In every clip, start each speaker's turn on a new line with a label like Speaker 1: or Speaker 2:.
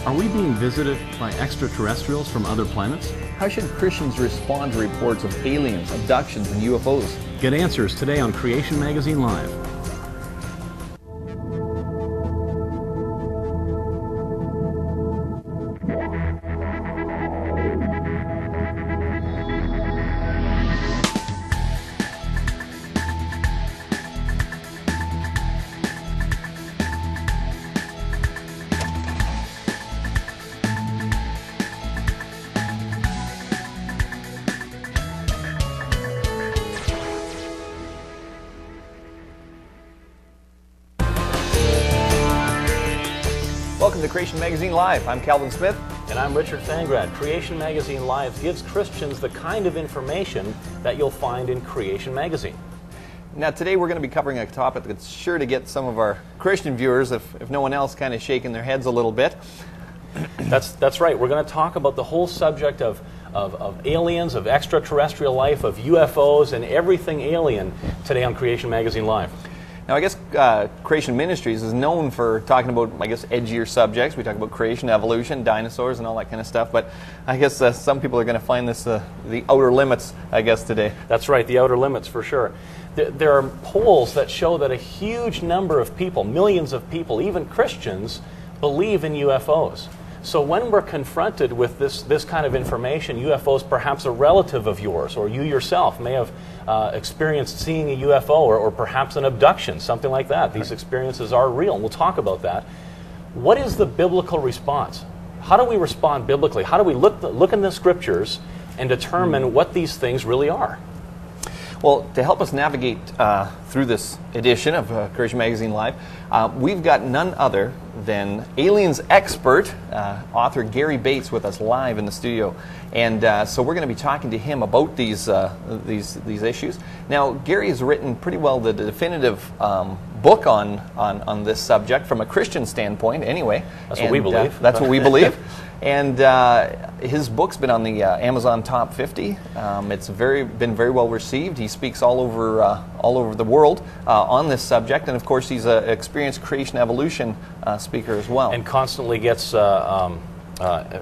Speaker 1: Are we being visited by extraterrestrials from other planets?
Speaker 2: How should Christians respond to reports of aliens, abductions, and UFOs?
Speaker 1: Get answers today on Creation Magazine Live.
Speaker 2: Welcome to Creation Magazine Live. I'm Calvin Smith.
Speaker 1: And I'm Richard Fangrad. Creation Magazine Live gives Christians the kind of information that you'll find in Creation Magazine.
Speaker 2: Now today we're going to be covering a topic that's sure to get some of our Christian viewers, if no one else, kind of shaking their heads a little bit.
Speaker 1: That's right. We're going to talk about the whole subject of aliens, of extraterrestrial life, of UFOs, and everything alien today on Creation Magazine Live.
Speaker 2: Now, I guess Creation Ministries is known for talking about, edgier subjects. We talk about creation, evolution, dinosaurs, and all that kind of stuff. But I guess some people are going to find this the outer limits, today.
Speaker 1: That's right, the outer limits for sure. There are polls that show that a huge number of people, millions of people, even Christians, believe in UFOs. So when we're confronted with this kind of information, UFOs, perhaps a relative of yours, or you yourself may have experienced seeing a UFO, or perhaps an abduction, something like that. These experiences are real, and we'll talk about that. What is the biblical response? How do we respond biblically? How do we look in the scriptures and determine what these things really are?
Speaker 2: Well, to help us navigate through this edition of Creation Magazine Live, we've got none other than aliens expert, author Gary Bates, with us live in the studio. And so we're going to be talking to him about these issues. Now, Gary has written pretty well the definitive book on this subject from a Christian standpoint, anyway.
Speaker 1: That's what we believe.
Speaker 2: That's what we believe. And his book's been on the Amazon Top 50. It's been very well received. He speaks all over the world on this subject, and of course he's an experienced creation evolution speaker as well.
Speaker 1: And constantly gets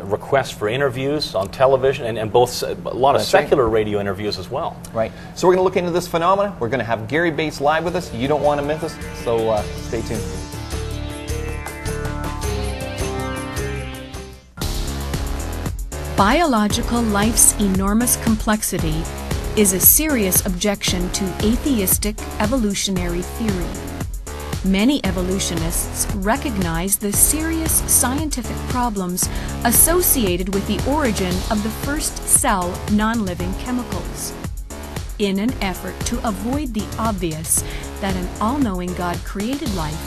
Speaker 1: requests for interviews on television, and both a lot of secular radio interviews as well.
Speaker 2: Right. So we're going to look into this phenomenon. We're going to have Gary Bates live with us. You don't want to miss us, so stay tuned.
Speaker 3: Biological life's enormous complexity is a serious objection to atheistic evolutionary theory. Many evolutionists recognize the serious scientific problems associated with the origin of the first cell non-living chemicals. In an effort to avoid the obvious that an all-knowing God created life,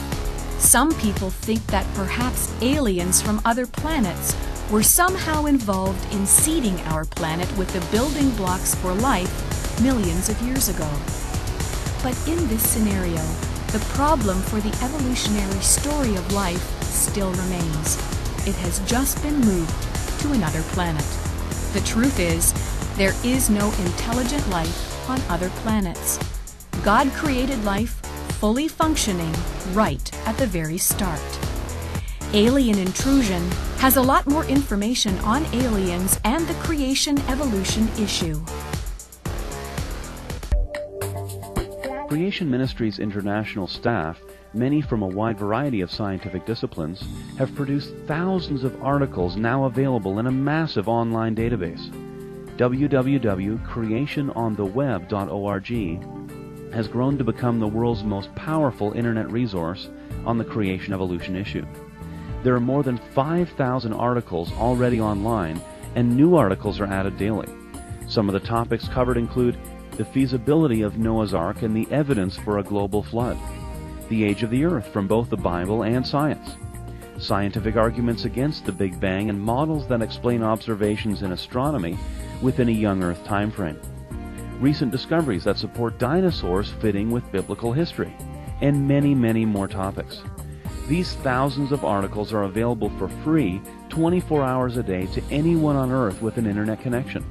Speaker 3: some people think that perhaps aliens from other planets were somehow involved in seeding our planet with the building blocks for life millions of years ago. But in this scenario, the problem for the evolutionary story of life still remains. It has just been moved to another planet. The truth is, there is no intelligent life on other planets. God created life fully functioning right at the very start. Alien Intrusion has a lot more information on aliens and the creation-evolution issue.
Speaker 4: Creation Ministries international staff, many from a wide variety of scientific disciplines, have produced thousands of articles now available in a massive online database. www.creationontheweb.org has grown to become the world's most powerful internet resource on the creation-evolution issue. There are more than 5,000 articles already online, and new articles are added daily. Some of the topics covered include the feasibility of Noah's Ark and the evidence for a global flood, the age of the Earth from both the Bible and science, scientific arguments against the Big Bang and models that explain observations in astronomy within a young Earth time frame, recent discoveries that support dinosaurs fitting with biblical history, and many, many more topics. These thousands of articles are available for free 24 hours a day to anyone on Earth with an internet connection.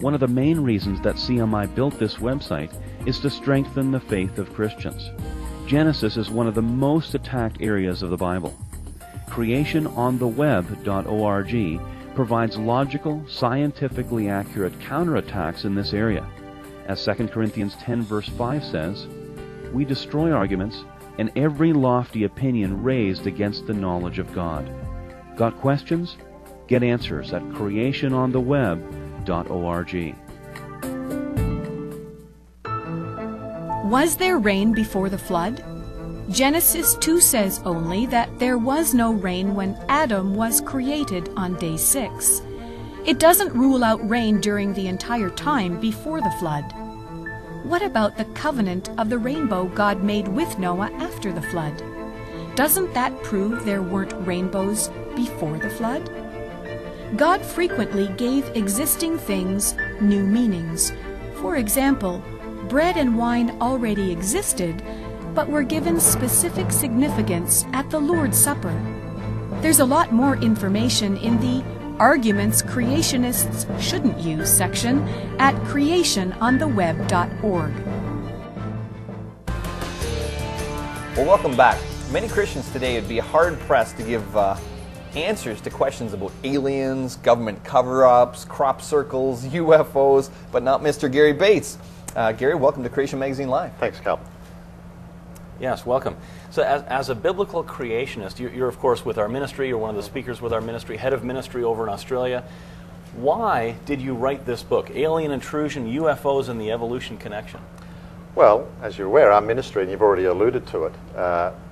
Speaker 4: One of the main reasons that CMI built this website is to strengthen the faith of Christians. Genesis is one of the most attacked areas of the Bible. creationontheweb.org provides logical, scientifically accurate counterattacks in this area. As 2 Corinthians 10 verse 5 says, "We destroy arguments and every lofty opinion raised against the knowledge of God." Got questions? Get answers at creationontheweb.org.
Speaker 3: Was there rain before the flood? Genesis 2 says only that there was no rain when Adam was created on day 6. It doesn't rule out rain during the entire time before the flood. What about the covenant of the rainbow God made with Noah after the flood? Doesn't that prove there weren't rainbows before the flood? God frequently gave existing things new meanings. For example, bread and wine already existed, but were given specific significance at the Lord's Supper. There's a lot more information in the Arguments Creationists Shouldn't Use section at creationontheweb.org.
Speaker 2: Well, welcome back. Many Christians today would be hard-pressed to give answers to questions about aliens, government cover-ups, crop circles, UFOs, but not Mr. Gary Bates. Gary, welcome to Creation Magazine Live.
Speaker 5: Thanks, Cal.
Speaker 1: Yes, welcome. So as a biblical creationist, you're of course with our ministry, you're one of the speakers with our ministry, head of ministry over in Australia. Why did you write this book, Alien Intrusion, UFOs, and the Evolution Connection?
Speaker 5: Well, as you're aware, our ministry, and you've already alluded to it,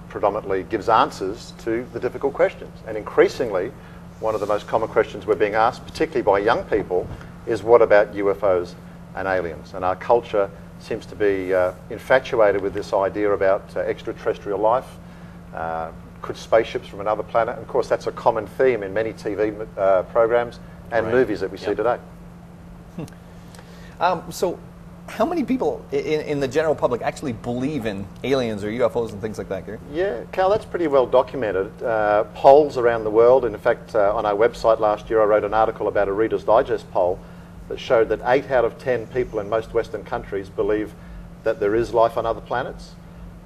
Speaker 5: predominantly gives answers to the difficult questions. And increasingly, one of the most common questions we're being asked, particularly by young people, is what about UFOs and aliens? And our culture seems to be infatuated with this idea about extraterrestrial life. Could spaceships from another planet? And of course, that's a common theme in many TV programs and movies that we see today.
Speaker 2: So, how many people in the general public actually believe in aliens or UFOs and things like that, Gary?
Speaker 5: Yeah, Cal, that's pretty well documented. Polls around the world, and in fact, on our website last year, I wrote an article about a Reader's Digest poll that showed that 8 out of 10 people in most Western countries believe that there is life on other planets.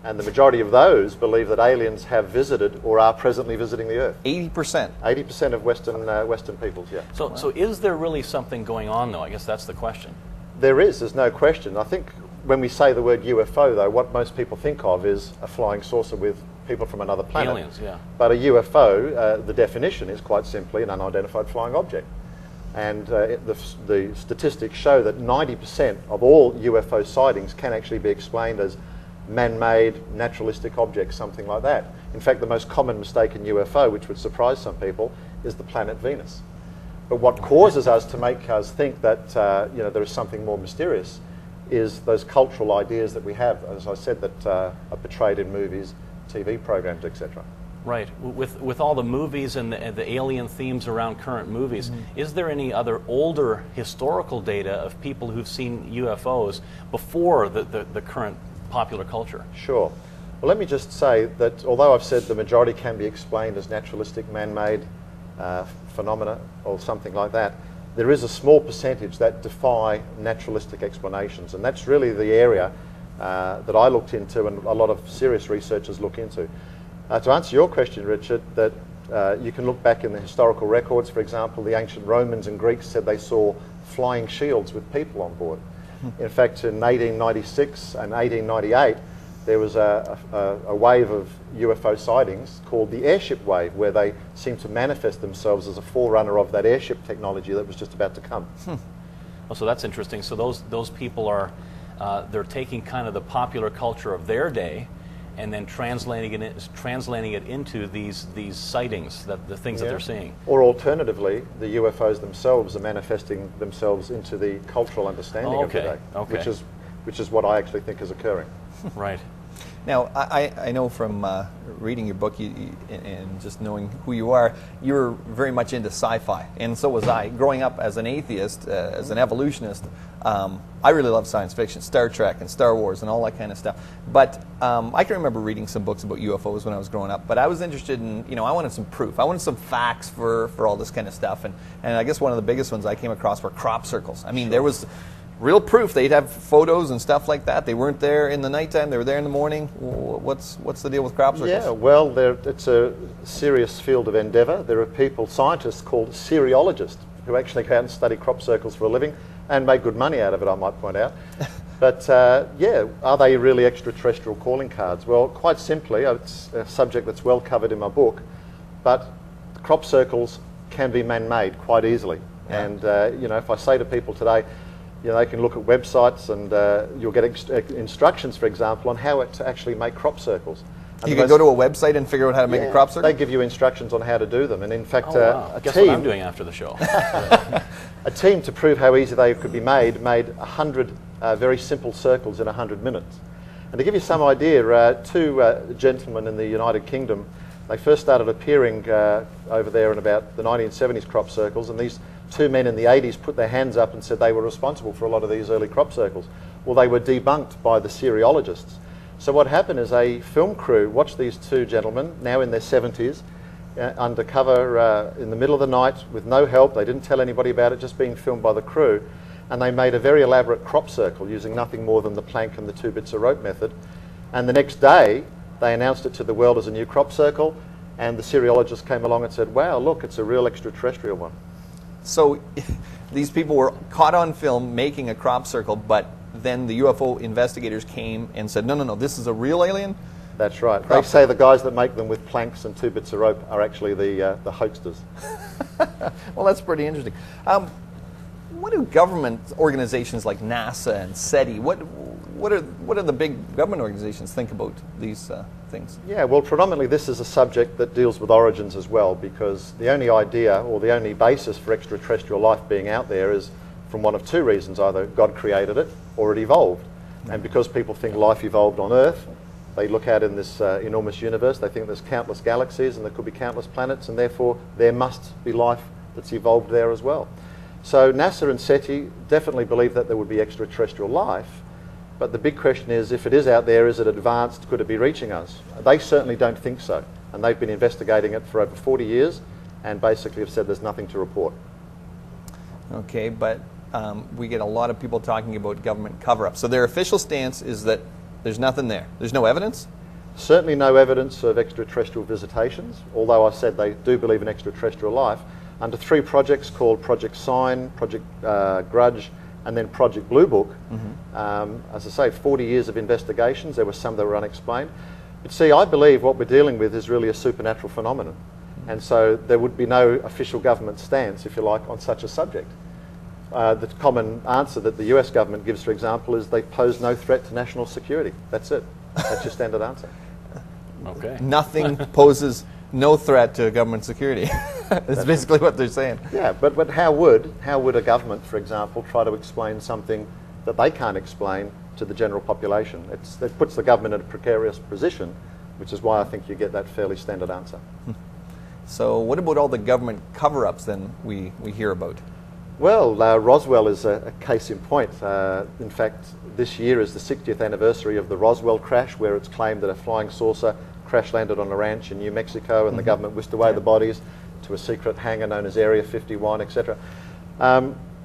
Speaker 5: And the majority of those believe that aliens have visited or are presently visiting the Earth.
Speaker 2: 80%?
Speaker 5: 80% of Western peoples, yeah.
Speaker 1: So is there really something going on, though? I guess that's the question.
Speaker 5: There's no question. I think when we say the word UFO, though, what most people think of is a flying saucer with people from another planet.
Speaker 1: Aliens, yeah.
Speaker 5: But a UFO, the definition is quite simply an unidentified flying object. And the statistics show that 90% of all UFO sightings can actually be explained as man-made, naturalistic objects, something like that. In fact, the most common mistake in UFO, which would surprise some people, is the planet Venus. But what causes us to make us think that there is something more mysterious is those cultural ideas that we have, as I said, that are portrayed in movies, TV programs, etc.
Speaker 1: Right. With all the movies and the alien themes around current movies, is there any other older historical data of people who've seen UFOs before the current popular culture?
Speaker 5: Sure. Well, let me just say that although I've said the majority can be explained as naturalistic, man-made phenomena or something like that, there is a small percentage that defy naturalistic explanations, and that's really the area that I looked into and a lot of serious researchers look into. To answer your question, Richard, that you can look back in the historical records. For example, the ancient Romans and Greeks said they saw flying shields with people on board. In fact, in 1896 and 1898, there was a wave of UFO sightings called the airship wave, where they seemed to manifest themselves as a forerunner of that airship technology that was just about to come.
Speaker 1: Well, so that's interesting. So those people are they're taking kind of the popular culture of their day and then translating it into these sightings, the things that they're seeing.
Speaker 5: Or alternatively, the UFOs themselves are manifesting themselves into the cultural understanding of the day, which is what I actually think is occurring.
Speaker 1: Right.
Speaker 2: Now, I know from reading your book and just knowing who you are, you're very much into sci-fi, and so was I. Growing up as an atheist, as an evolutionist, I really love science fiction, Star Trek and Star Wars and all that kind of stuff. But I can remember reading some books about UFOs when I was growing up, but I was interested in, I wanted some proof. I wanted some facts for all this kind of stuff, and I guess one of the biggest ones I came across were crop circles. I mean, there was real proof. They'd have photos and stuff like that. They weren't there in the nighttime. They were there in the morning. What's the deal with crop circles?
Speaker 5: Yeah, well, it's a serious field of endeavour. There are people, scientists called seriologists, who actually go out and study crop circles for a living and make good money out of it, I might point out. But yeah, are they really extraterrestrial calling cards? Well, quite simply, it's a subject that's well covered in my book, but crop circles can be man-made quite easily. Yeah. And you know, if I say to people today, you know, they can look at websites and you'll get instructions, for example, on how to actually make crop circles. And
Speaker 2: you can go to a website and figure out how to make a crop circle?
Speaker 5: They give you instructions on how to do them. And in fact,
Speaker 1: Guess what I'm doing after the show.
Speaker 5: A team, to prove how easy they could be made 100 very simple circles in 100 minutes. And to give you some idea, two gentlemen in the United Kingdom, they first started appearing over there in about the 1970s crop circles, and these two men in the 80s put their hands up and said they were responsible for a lot of these early crop circles. Well, they were debunked by the seriologists. So what happened is a film crew watched these two gentlemen, now in their 70s, undercover in the middle of the night with no help. They didn't tell anybody about it, just being filmed by the crew. And they made a very elaborate crop circle using nothing more than the plank and the 2 bits of rope method. And the next day, they announced it to the world as a new crop circle, and the seriologists came along and said, wow, look, it's a real extraterrestrial one.
Speaker 2: So these people were caught on film making a crop circle, but then the UFO investigators came and said, no, this is a real alien?
Speaker 5: That's right. They say the guys that make them with planks and 2 bits of rope are actually the hoaxsters.
Speaker 2: Well, that's pretty interesting. What do government organizations like NASA and SETI, what are the big government organizations think about these things? Yeah,
Speaker 5: well, predominantly this is a subject that deals with origins as well, because the only idea or the only basis for extraterrestrial life being out there is from one of two reasons: either God created it or it evolved. And because people think life evolved on Earth, they look out in this enormous universe, they think there's countless galaxies and there could be countless planets, and therefore there must be life that's evolved there as well. So NASA and SETI definitely believe that there would be extraterrestrial life, but the big question is, if it is out there, is it advanced? Could it be reaching us? They certainly don't think so, and they've been investigating it for over 40 years and basically have said there's nothing to report.
Speaker 2: Okay, but we get a lot of people talking about government cover-up. So their official stance is that there's nothing there. There's no evidence?
Speaker 5: Certainly no evidence of extraterrestrial visitations, although I said they do believe in extraterrestrial life, under 3 projects called Project Sign, Project Grudge, and then Project Blue Book. As I say, 40 years of investigations. There were some that were unexplained. But see, I believe what we're dealing with is really a supernatural phenomenon. And so there would be no official government stance, if you like, on such a subject. The common answer that the US government gives, for example, is they pose no threat to national security. That's it. That's your standard answer.
Speaker 1: Okay.
Speaker 2: Nothing poses no threat to government security. That's basically what they're saying.
Speaker 5: Yeah, but how would a government, for example, try to explain something that they can't explain to the general population? It puts the government in a precarious position, which is why I think you get that fairly standard answer.
Speaker 2: So what about all the government cover-ups then we hear about?
Speaker 5: Well, Roswell is a case in point. In fact, this year is the 60th anniversary of the Roswell crash, where it's claimed that a flying saucer crash landed on a ranch in New Mexico, and the government whisked away the bodies to a secret hangar known as Area 51, etc.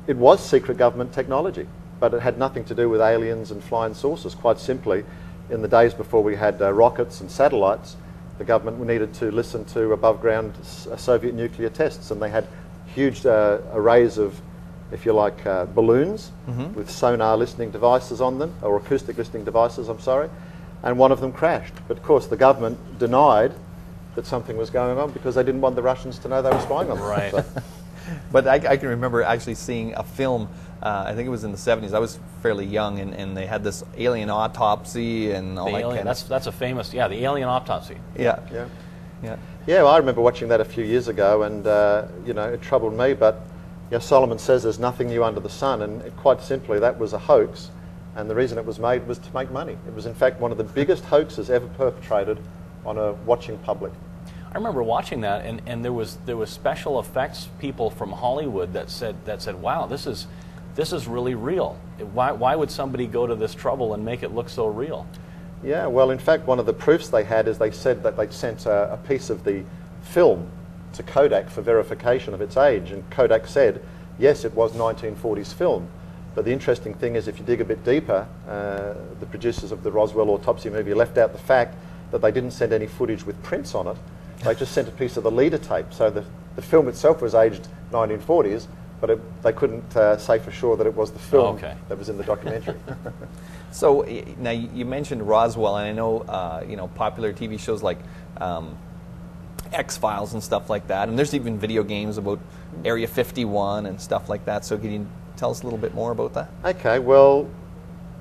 Speaker 5: It was secret government technology, but it had nothing to do with aliens and flying saucers. Quite simply, in the days before we had rockets and satellites, the government needed to listen to above-ground Soviet nuclear tests, and they had huge arrays of, if you like, balloons with sonar listening devices on them, or acoustic listening devices, I'm sorry, and one of them crashed. But of course the government denied that something was going on because they didn't want the Russians to know they were spying on them.
Speaker 1: Right.
Speaker 5: So.
Speaker 2: But I can remember actually seeing a film, I think it was in the 70s, I was fairly young, and they had this alien autopsy and all that kind of...
Speaker 1: That's a famous, the alien autopsy.
Speaker 2: Yeah.
Speaker 5: Yeah, well, I remember watching that a few years ago, and you know, it troubled me. But you know, Solomon says there's nothing new under the sun, and quite simply, that was a hoax. And the reason it was made was to make money. It was, in fact, one of the biggest hoaxes ever perpetrated on a watching public.
Speaker 1: I remember watching that, and there was special effects people from Hollywood that said, "Wow, this is really real. Why would somebody go to this trouble and make it look so real?"
Speaker 5: Yeah, well, in fact, one of the proofs they had is they said that they'd sent a piece of the film to Kodak for verification of its age, and Kodak said, yes, it was 1940s film, But the interesting thing is, if you dig a bit deeper, the producers of the Roswell autopsy movie left out the fact that they didn't send any footage with prints on it. They just sent a piece of the leader tape. So the film itself was aged 1940s, but they couldn't say for sure that it was the film that was in the documentary.
Speaker 2: So now you mentioned Roswell, and I know popular TV shows like X-Files and stuff like that, and there's even video games about Area 51 and stuff like that. So can you tell us a little bit more about that?
Speaker 5: Okay, well,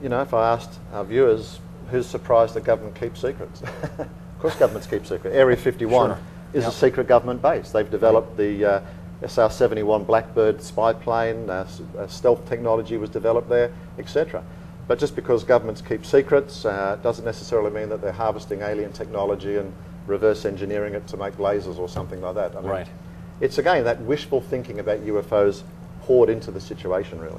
Speaker 5: if I asked our viewers, who's surprised that government keeps secrets? Of course governments keep secrets. Area 51 is a secret government base. They've developed the SR-71 Blackbird spy plane, stealth technology was developed there, etc. But just because governments keep secrets doesn't necessarily mean that they're harvesting alien technology and reverse engineering it to make lasers or something like that. I mean, it's again that wishful thinking about UFOs poured into the situation, really.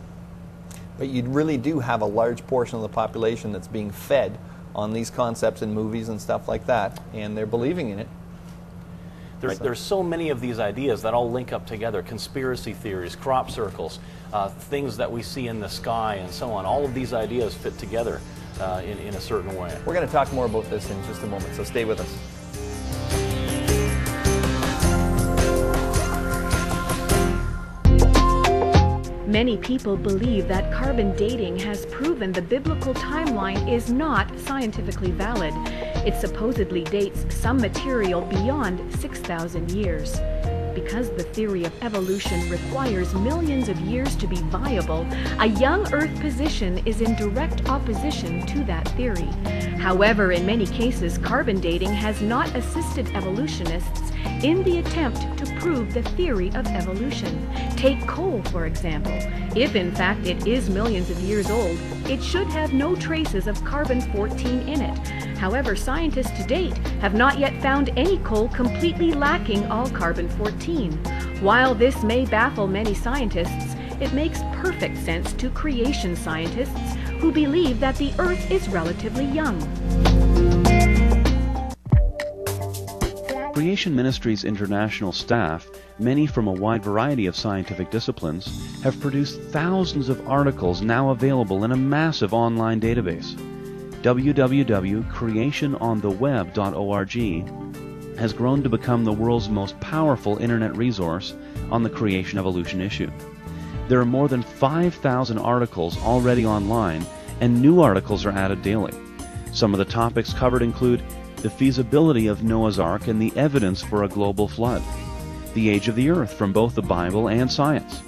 Speaker 2: But you really do have a large portion of the population that's being fed on these concepts in movies and stuff like that, and they're believing in it.
Speaker 1: There's so many of these ideas that all link up together: conspiracy theories, crop circles, things that we see in the sky, and so on. All of these ideas fit together in a certain way.
Speaker 2: We're going to talk more about this in just a moment, so stay with us.
Speaker 3: Many people believe that carbon dating has proven the biblical timeline is not scientifically valid. It supposedly dates some material beyond 6,000 years. Because the theory of evolution requires millions of years to be viable, a young Earth position is in direct opposition to that theory. However, in many cases, carbon dating has not assisted evolutionists in the attempt to prove the theory of evolution. Take coal, for example. If in fact it is millions of years old, it should have no traces of carbon-14 in it. However, scientists to date have not yet found any coal completely lacking all carbon-14. While this may baffle many scientists, it makes perfect sense to creation scientists who believe that the Earth is relatively young.
Speaker 4: Creation Ministries international staff, many from a wide variety of scientific disciplines, have produced thousands of articles now available in a massive online database. www.creationontheweb.org has grown to become the world's most powerful internet resource on the creation evolution issue. There are more than 5,000 articles already online, and new articles are added daily. Some of the topics covered include the feasibility of Noah's Ark and the evidence for a global flood, the age of the Earth from both the Bible and science,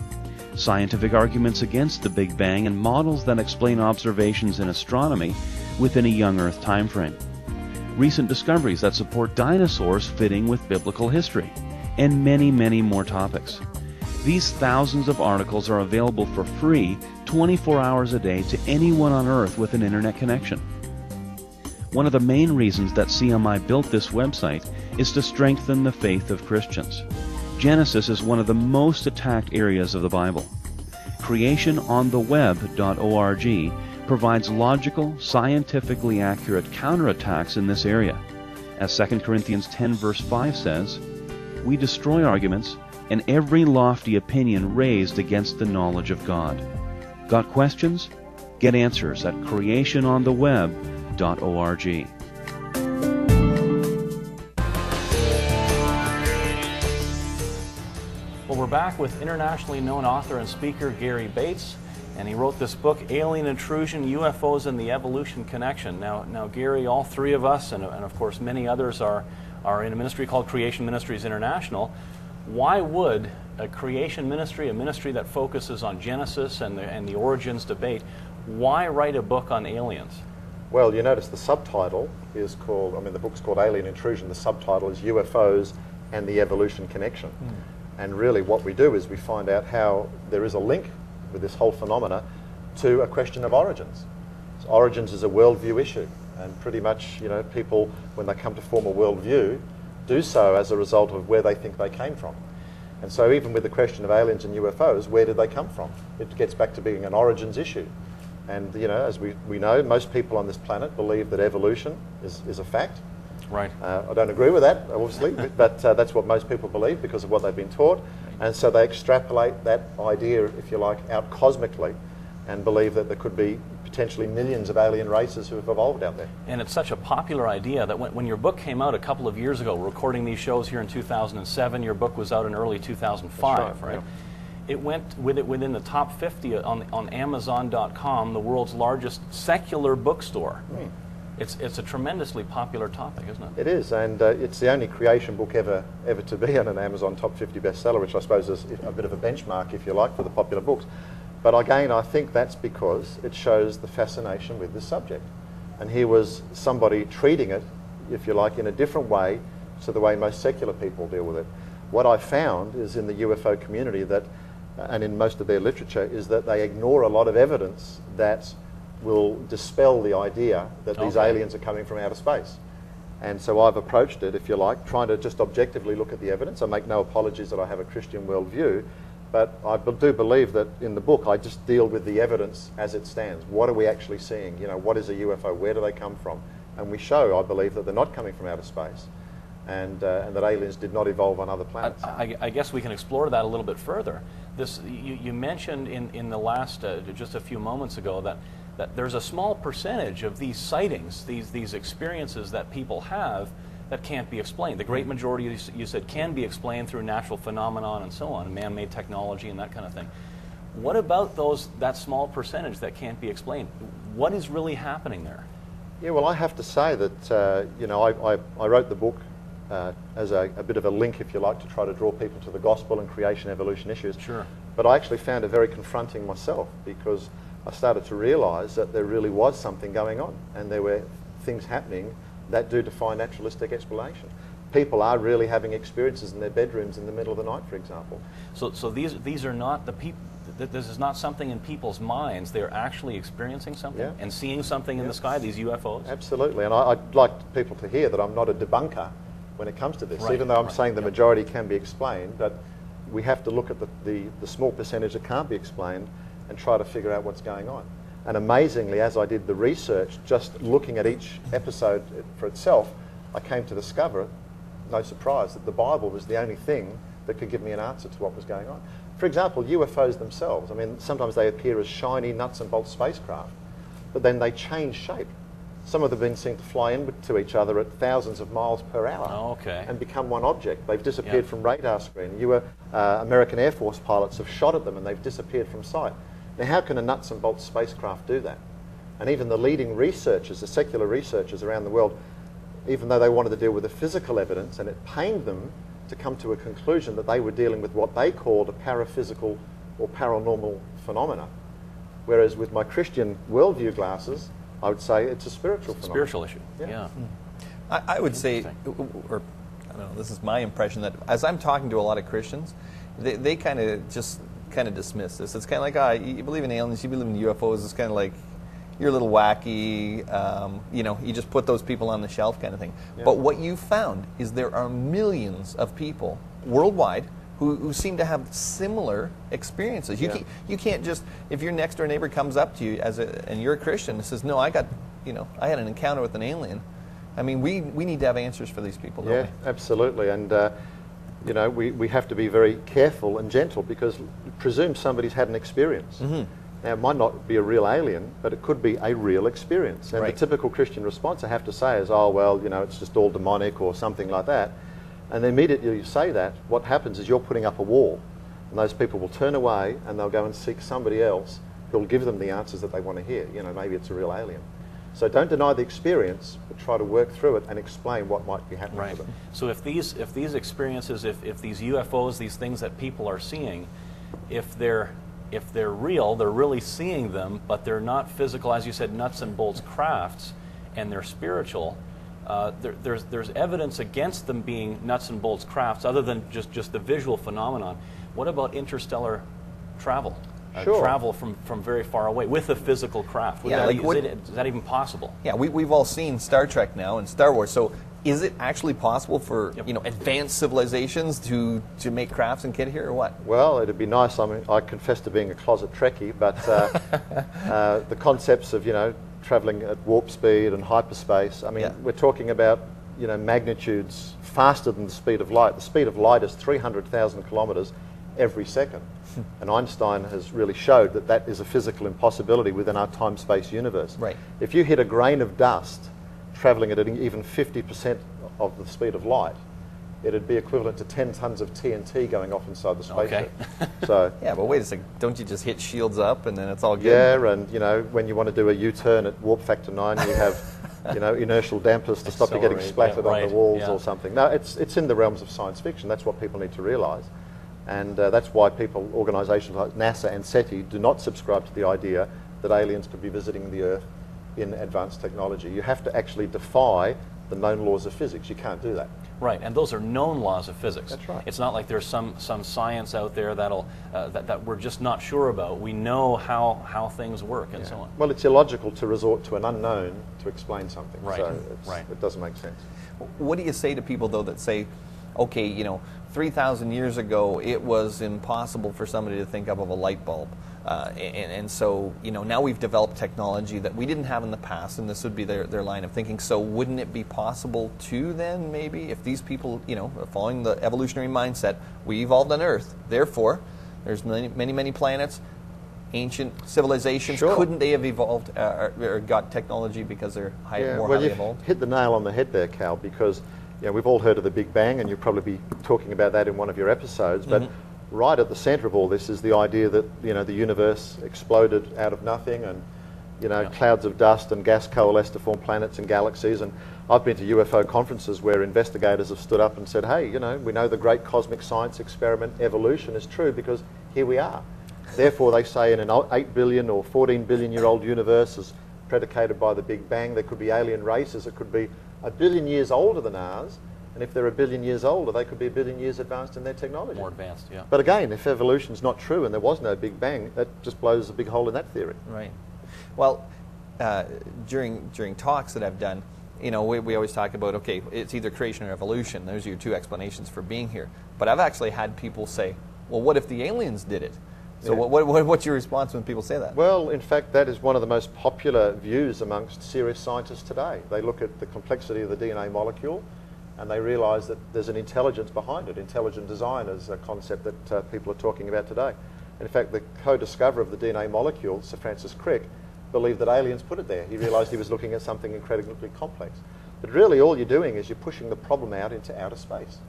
Speaker 4: scientific arguments against the Big Bang and models that explain observations in astronomy within a young Earth time frame, recent discoveries that support dinosaurs fitting with biblical history, and many, many more topics. These thousands of articles are available for free 24 hours a day to anyone on Earth with an internet connection. One of the main reasons that CMI built this website is to strengthen the faith of Christians. Genesis is one of the most attacked areas of the Bible. Creationontheweb.org provides logical, scientifically accurate counterattacks in this area. As 2 Corinthians 10 verse 5 says, "We destroy arguments and every lofty opinion raised against the knowledge of God." Got questions? Get answers at creationontheweb.org.
Speaker 1: Well, we're back with internationally known author and speaker Gary Bates, and he wrote this book, Alien Intrusion, UFOs and the Evolution Connection. Now Gary, all three of us, and of course many others, are in a ministry called Creation Ministries International. Why would a creation ministry, a ministry that focuses on Genesis and the origins debate, why write a book on aliens?
Speaker 5: Well, you notice the subtitle is called, the book's called Alien Intrusion. The subtitle is UFOs and the Evolution Connection. And really what we do is we find out how there is a link with this whole phenomena to a question of origins. So origins is a worldview issue, and pretty much, people, when they come to form a worldview, do so as a result of where they think they came from. And so even with the question of aliens and UFOs, where did they come from? It gets back to being an origins issue. And as we know, most people on this planet believe that evolution is a fact.
Speaker 1: Right.
Speaker 5: I don't agree with that, obviously, but that's what most people believe because of what they've been taught. And so they extrapolate that idea, if you like, out cosmically. and believe that there could be potentially millions of alien races who have evolved out there.
Speaker 1: And it's such a popular idea that when your book came out a couple of years ago, recording these shows here in 2007, your book was out in early 2005,
Speaker 5: That's right?
Speaker 1: right? It went within the top 50 on Amazon.com, the world's largest secular bookstore. It's a tremendously popular topic, isn't it?
Speaker 5: It is, and it's the only creation book ever to be on an Amazon top 50 bestseller, which I suppose is a bit of a benchmark, if you like, for the popular books. But again, I think that's because it shows the fascination with the subject. And here was somebody treating it, if you like, in a different way to the way most secular people deal with it. What I found is in the UFO community that, and in most of their literature, is that they ignore a lot of evidence that will dispel the idea that these aliens are coming from outer space. And so I've approached it, if you like, trying to just objectively look at the evidence. I make no apologies that I have a Christian worldview, but I do believe that in the book I just deal with the evidence as it stands. What are we actually seeing? You know, what is a UFO? Where do they come from? And we show, I believe, that they're not coming from outer space, and that aliens did not evolve on other planets.
Speaker 1: I guess we can explore that a little bit further. You mentioned in the last, just a few moments ago, that there's a small percentage of these sightings, these experiences that people have, that can't be explained. The great majority, you said, can be explained through natural phenomenon and so on, man-made technology and that kind of thing. What about that small percentage that can't be explained? What is really happening there?
Speaker 5: Yeah, well, I have to say that you know, I wrote the book as a bit of a link, if you like, to try to draw people to the gospel and creation evolution issues.
Speaker 1: Sure.
Speaker 5: But I actually found it very confronting myself, because I started to realise that there really was something going on, and there were things happening that do defy naturalistic explanation. People are really having experiences in their bedrooms in the middle of the night, for example.
Speaker 1: So these are not the people. This is not something in people's minds. They're actually experiencing something and seeing something in the sky. These UFOs.
Speaker 5: Absolutely, and I'd like people to hear that I'm not a debunker when it comes to this. Even though I'm saying the majority can be explained, but we have to look at the small percentage that can't be explained and try to figure out what's going on. And amazingly, as I did the research, just looking at each episode for itself, I came to discover, no surprise, that the Bible was the only thing that could give me an answer to what was going on. For example, UFOs themselves, I mean, sometimes they appear as shiny nuts and bolts spacecraft, but then they change shape. Some of them have been seen to fly into each other at thousands of miles per hour and become one object. They've disappeared from radar screen. American Air Force pilots have shot at them and they've disappeared from sight. Now, how can a nuts and bolts spacecraft do that? And even the leading researchers, the secular researchers around the world, even though they wanted to deal with the physical evidence, and it pained them to come to a conclusion that they were dealing with what they called a paraphysical or paranormal phenomena. Whereas with my Christian worldview glasses, I would say it's a spiritual phenomenon.
Speaker 1: Spiritual issue, yeah.
Speaker 2: I would say, or I don't know, this is my impression, that as I'm talking to a lot of Christians, they kind of just dismiss this. It's kind of like, you believe in aliens, you believe in UFOs, it's kind of like, you're a little wacky, you know, you just put those people on the shelf kind of thing. Yeah. But what you found is there are millions of people worldwide who seem to have similar experiences. You can't just, if your next door neighbor comes up to you and you're a Christian and says, no, I had an encounter with an alien. I mean, we need to have answers for these people, don't we?
Speaker 5: Yeah, absolutely. And you know, we have to be very careful and gentle, because presume somebody's had an experience. Now, it might not be a real alien, but it could be a real experience. And the typical Christian response, I have to say, is, oh, well, you know, it's just all demonic or something like that. And immediately you say that, what happens is you're putting up a wall. And those people will turn away and they'll go and seek somebody else who'll give them the answers that they want to hear. You know, maybe it's a real alien. So don't deny the experience, but try to work through it and explain what might be happening to them.
Speaker 1: So if these experiences, if these UFOs, these things that people are seeing, if they're real, they're really seeing them, but they're not physical, as you said, nuts and bolts crafts, and they're spiritual, there's evidence against them being nuts and bolts crafts other than just the visual phenomenon. What about interstellar travel? Travel from very far away with a physical craft? Is that even possible?
Speaker 2: Yeah, we've all seen Star Trek now and Star Wars, so is it actually possible for advanced civilizations to make crafts and get here, or what?
Speaker 5: Well, it'd be nice. I mean, I confess to being a closet Trekkie, but the concepts of traveling at warp speed and hyperspace. I mean, we're talking about magnitudes faster than the speed of light. The speed of light is 300,000 kilometers every second. And Einstein has really showed that that is a physical impossibility within our time-space universe.
Speaker 2: Right.
Speaker 5: If you hit a grain of dust travelling at even 50% of the speed of light, it'd be equivalent to 10 tons of TNT going off inside the spaceship.
Speaker 1: Okay.
Speaker 5: So,
Speaker 2: Yeah, but wait a second. Don't you just hit shields up and then it's all good?
Speaker 5: yeah, and you know, when you want to do a U-turn at warp factor 9, you have inertial dampers to stop you getting
Speaker 1: Accelerate,
Speaker 5: splattered
Speaker 1: yeah,
Speaker 5: on the
Speaker 1: right,
Speaker 5: walls
Speaker 1: yeah.
Speaker 5: or something. No, it's in the realms of science fiction. That's what people need to realise. And that's why organisations like NASA and SETI do not subscribe to the idea that aliens could be visiting the Earth in advanced technology. You have to actually defy the known laws of physics. You can't do that.
Speaker 1: Right, and those are known laws of physics.
Speaker 5: That's right.
Speaker 1: It's not like there's some science out there that we're just not sure about. We know how things work and so on.
Speaker 5: Well, it's illogical to resort to an unknown to explain something.
Speaker 1: Right,
Speaker 5: So
Speaker 1: right.
Speaker 5: it doesn't make sense.
Speaker 2: What do you say to people, though, that say, okay, 3,000 years ago, it was impossible for somebody to think of a light bulb. And so, now we've developed technology that we didn't have in the past, and this would be their line of thinking. So wouldn't it be possible to then, maybe, if these people, are following the evolutionary mindset, we evolved on Earth, therefore, there's many planets, ancient civilizations,
Speaker 5: Sure.
Speaker 2: couldn't they have evolved or got technology because they're more highly
Speaker 5: you've
Speaker 2: evolved?
Speaker 5: hit the nail on the head there, Cal, because we've all heard of the Big Bang, and you'll probably be talking about that in one of your episodes, but right at the centre of all this is the idea that the universe exploded out of nothing, and clouds of dust and gas coalesced to form planets and galaxies. And I've been to UFO conferences where investigators have stood up and said, hey, we know the great cosmic science experiment evolution is true because here we are. Therefore, they say in an 8 billion or 14 billion year old universe as predicated by the Big Bang, there could be alien races that could be 1 billion years older than ours. And if they're 1 billion years older, they could be 1 billion years advanced in their technology.
Speaker 1: More advanced, yeah.
Speaker 5: But again, if evolution's not true and there was no Big Bang, that just blows a big hole in that theory.
Speaker 2: Right. Well, during talks that I've done, we always talk about, okay, it's either creation or evolution. Those are your two explanations for being here. But I've actually had people say, well, what if the aliens did it? So what's your response when people say that?
Speaker 5: Well, in fact, that is one of the most popular views amongst serious scientists today. They look at the complexity of the DNA molecule and they realise that there's an intelligence behind it. Intelligent design is a concept that people are talking about today. In fact, the co-discoverer of the DNA molecule, Sir Francis Crick, believed that aliens put it there. He realised he was looking at something incredibly complex. But really all you're doing is you're pushing the problem out into outer space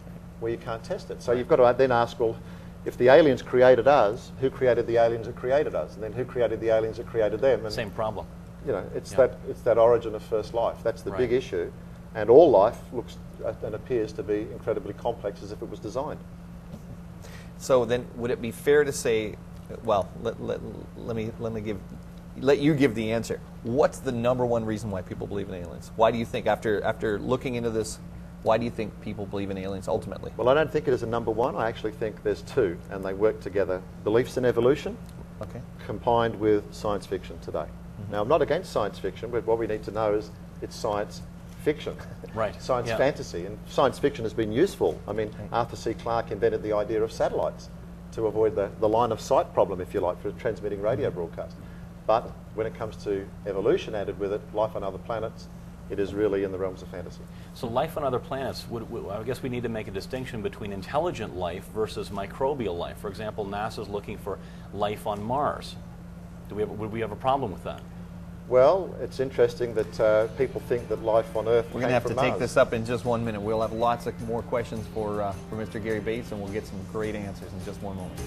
Speaker 5: where you can't test it. So you've got to then ask, well, if the aliens created us, who created the aliens that created us? And then who created the aliens that created them? And,
Speaker 1: Same problem.
Speaker 5: it's that origin of first life. That's the big issue. And all life looks and appears to be incredibly complex as if it was designed.
Speaker 2: So then, would it be fair to say, well, let you give the answer. What's the number one reason why people believe in aliens? Why do you think, after looking into this, why do you think people believe in aliens ultimately?
Speaker 5: Well, I don't think it is a number one. I actually think there's two, and they work together. Beliefs in evolution,
Speaker 2: Okay.
Speaker 5: combined with science fiction today. Now, I'm not against science fiction, but what we need to know is it's science fiction.
Speaker 1: Right.
Speaker 5: Science
Speaker 1: Yeah.
Speaker 5: fantasy. And science fiction has been useful. I mean, Arthur C. Clarke invented the idea of satellites to avoid the line of sight problem, if you like, for transmitting radio broadcast. But when it comes to evolution added with it, life on other planets, it is really in the realms of fantasy.
Speaker 1: So life on other planets, I guess we need to make a distinction between intelligent life versus microbial life. For example, NASA's looking for life on Mars. Would we have a problem with that?
Speaker 5: Well, it's interesting that people think that life on Earth
Speaker 2: We're
Speaker 5: came
Speaker 2: going to have
Speaker 5: from
Speaker 2: to take
Speaker 5: Mars.
Speaker 2: this up in just 1 minute. We'll have lots of more questions for Mr. Gary Bates, and we'll get some great answers in just one moment.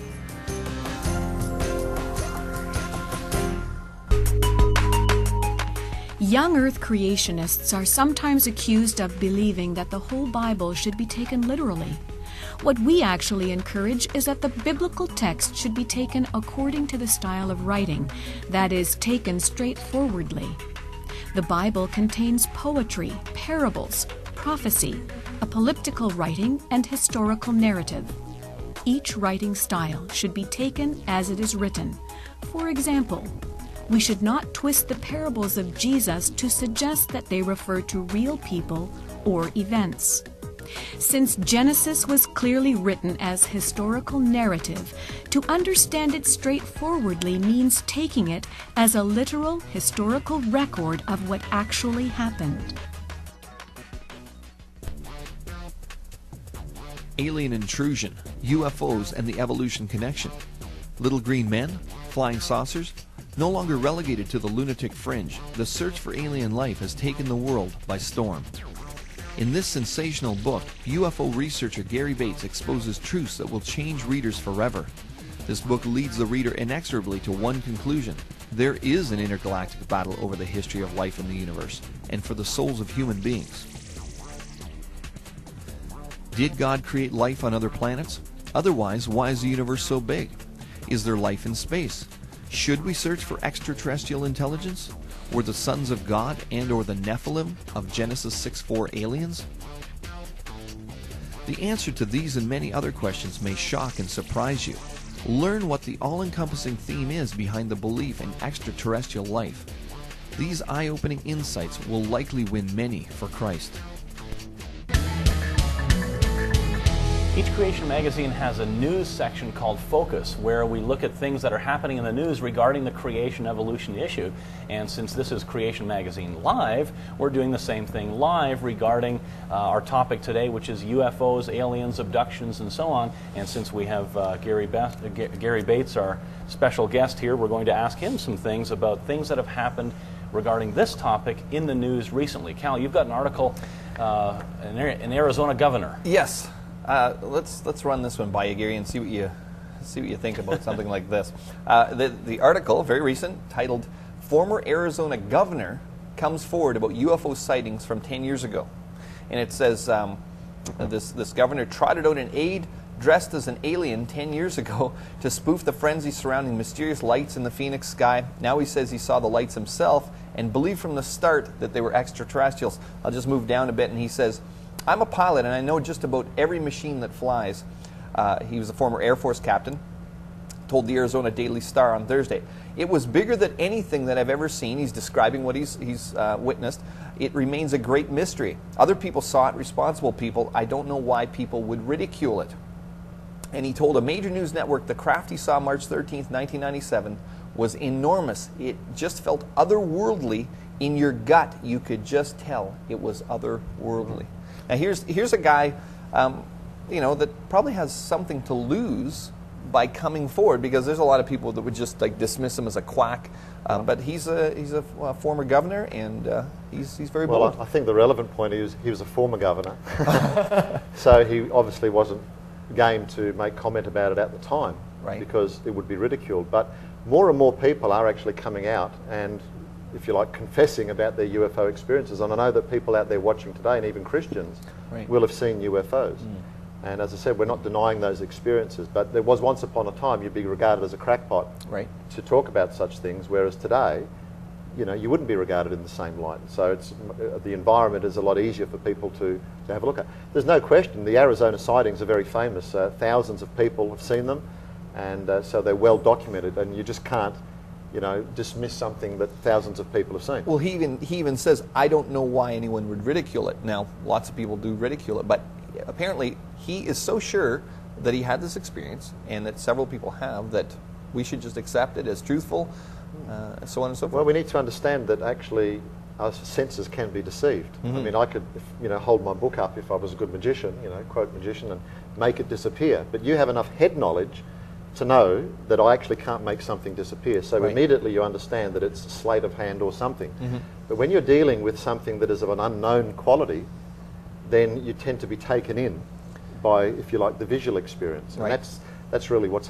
Speaker 3: Young Earth creationists are sometimes accused of believing that the whole Bible should be taken literally. What we actually encourage is that the biblical text should be taken according to the style of writing, that is, taken straightforwardly. The Bible contains poetry, parables, prophecy, apocalyptical writing, and historical narrative. Each writing style should be taken as it is written. For example, we should not twist the parables of Jesus to suggest that they refer to real people or events. Since Genesis was clearly written as historical narrative, to understand it straightforwardly means taking it as a literal historical record of what actually happened.
Speaker 6: Alien intrusion, UFOs, and the evolution connection. Little green men? Flying saucers? No longer relegated to the lunatic fringe, the search for alien life has taken the world by storm. In this sensational book, UFO researcher Gary Bates exposes truths that will change readers forever. This book leads the reader inexorably to one conclusion. There is an intergalactic battle over the history of life in the universe, and for the souls of human beings. Did God create life on other planets? Otherwise, why is the universe so big? Is there life in space? Should we search for extraterrestrial intelligence? Were the sons of God and or the Nephilim of Genesis 6:4 aliens? The answer to these and many other questions may shock and surprise you. Learn what the all-encompassing theme is behind the belief in extraterrestrial life. These eye-opening insights will likely win many for Christ.
Speaker 1: Each Creation magazine has a news section called Focus, where we look at things that are happening in the news regarding the creation evolution issue. And since this is Creation Magazine Live, we're doing the same thing live regarding our topic today, which is UFOs, aliens, abductions, and so on. And since we have Gary Bates, our special guest here, we're going to ask him some things about things that have happened regarding this topic in the news recently. Cal, you've got an article, an Arizona governor.
Speaker 2: Yes. Let's run this one by you, Gary, and see what you think about something like this. The article, very recent, titled "Former Arizona Governor Comes Forward About UFO Sightings from 10 Years Ago," and it says this governor trotted out an aide dressed as an alien 10 years ago to spoof the frenzy surrounding mysterious lights in the Phoenix sky. Now he says he saw the lights himself and believed from the start that they were extraterrestrials. I'll just move down a bit, and he says, "I'm a pilot and I know just about every machine that flies." He was a former Air Force captain, told the Arizona Daily Star on Thursday. "It was bigger than anything that I've ever seen." He's describing what he's witnessed. "It remains a great mystery. Other people saw it, responsible people. I don't know why people would ridicule it." And he told a major news network the craft he saw March 13th, 1997 was enormous. It just felt otherworldly. In your gut, you could just tell it was otherworldly. Now here's a guy, that probably has something to lose by coming forward, because there's a lot of people that would just like dismiss him as a quack. But he's a former governor, and he's very bold.
Speaker 5: Well, I think the relevant point is he was a former governor, so he obviously wasn't game to make comment about it at the time,
Speaker 2: right,
Speaker 5: because it would be ridiculed. But more and more people are actually coming out and, if you like, confessing about their UFO experiences. And I know that people out there watching today, and even Christians,
Speaker 2: right,
Speaker 5: will have seen UFOs. And as I said, we're not denying those experiences, but there was once upon a time you'd be regarded as a crackpot,
Speaker 2: right,
Speaker 5: to talk about such things, whereas today, you wouldn't be regarded in the same light. So it's, the environment is a lot easier for people to have a look at. There's no question the Arizona sightings are very famous. Thousands of people have seen them, and so they're well documented, and you just can't dismiss something that thousands of people have seen.
Speaker 2: Well, he even says, "I don't know why anyone would ridicule it." Now, lots of people do ridicule it, but apparently he is so sure that he had this experience, and that several people have, that we should just accept it as truthful, so on and so forth.
Speaker 5: Well, we need to understand that actually our senses can be deceived. I mean, I could, hold my book up if I was a good magician, quote magician, and make it disappear. But you have enough head knowledge to know that I actually can't make something disappear. So
Speaker 2: right,
Speaker 5: immediately you understand that it's a sleight of hand or something. But when you're dealing with something that is of an unknown quality, then you tend to be taken in by, if you like, the visual experience. And
Speaker 2: right,
Speaker 5: that's really what's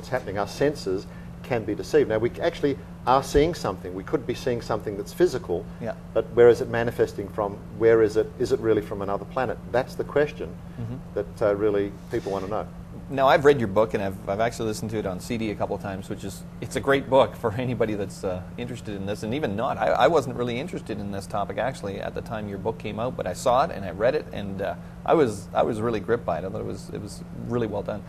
Speaker 5: happening. Our senses can be deceived. Now, we actually are seeing something. We could be seeing something that's physical,
Speaker 2: yeah,
Speaker 5: but where is it manifesting from? Where is it? Is it really from another planet? That's the question that really people want to know.
Speaker 2: Now, I've read your book, and I've actually listened to it on CD a couple of times, it's a great book for anybody that's interested in this, and even not. I wasn't really interested in this topic, actually, at the time your book came out, but I saw it, and I read it, and I was really gripped by it. I thought it was really well done.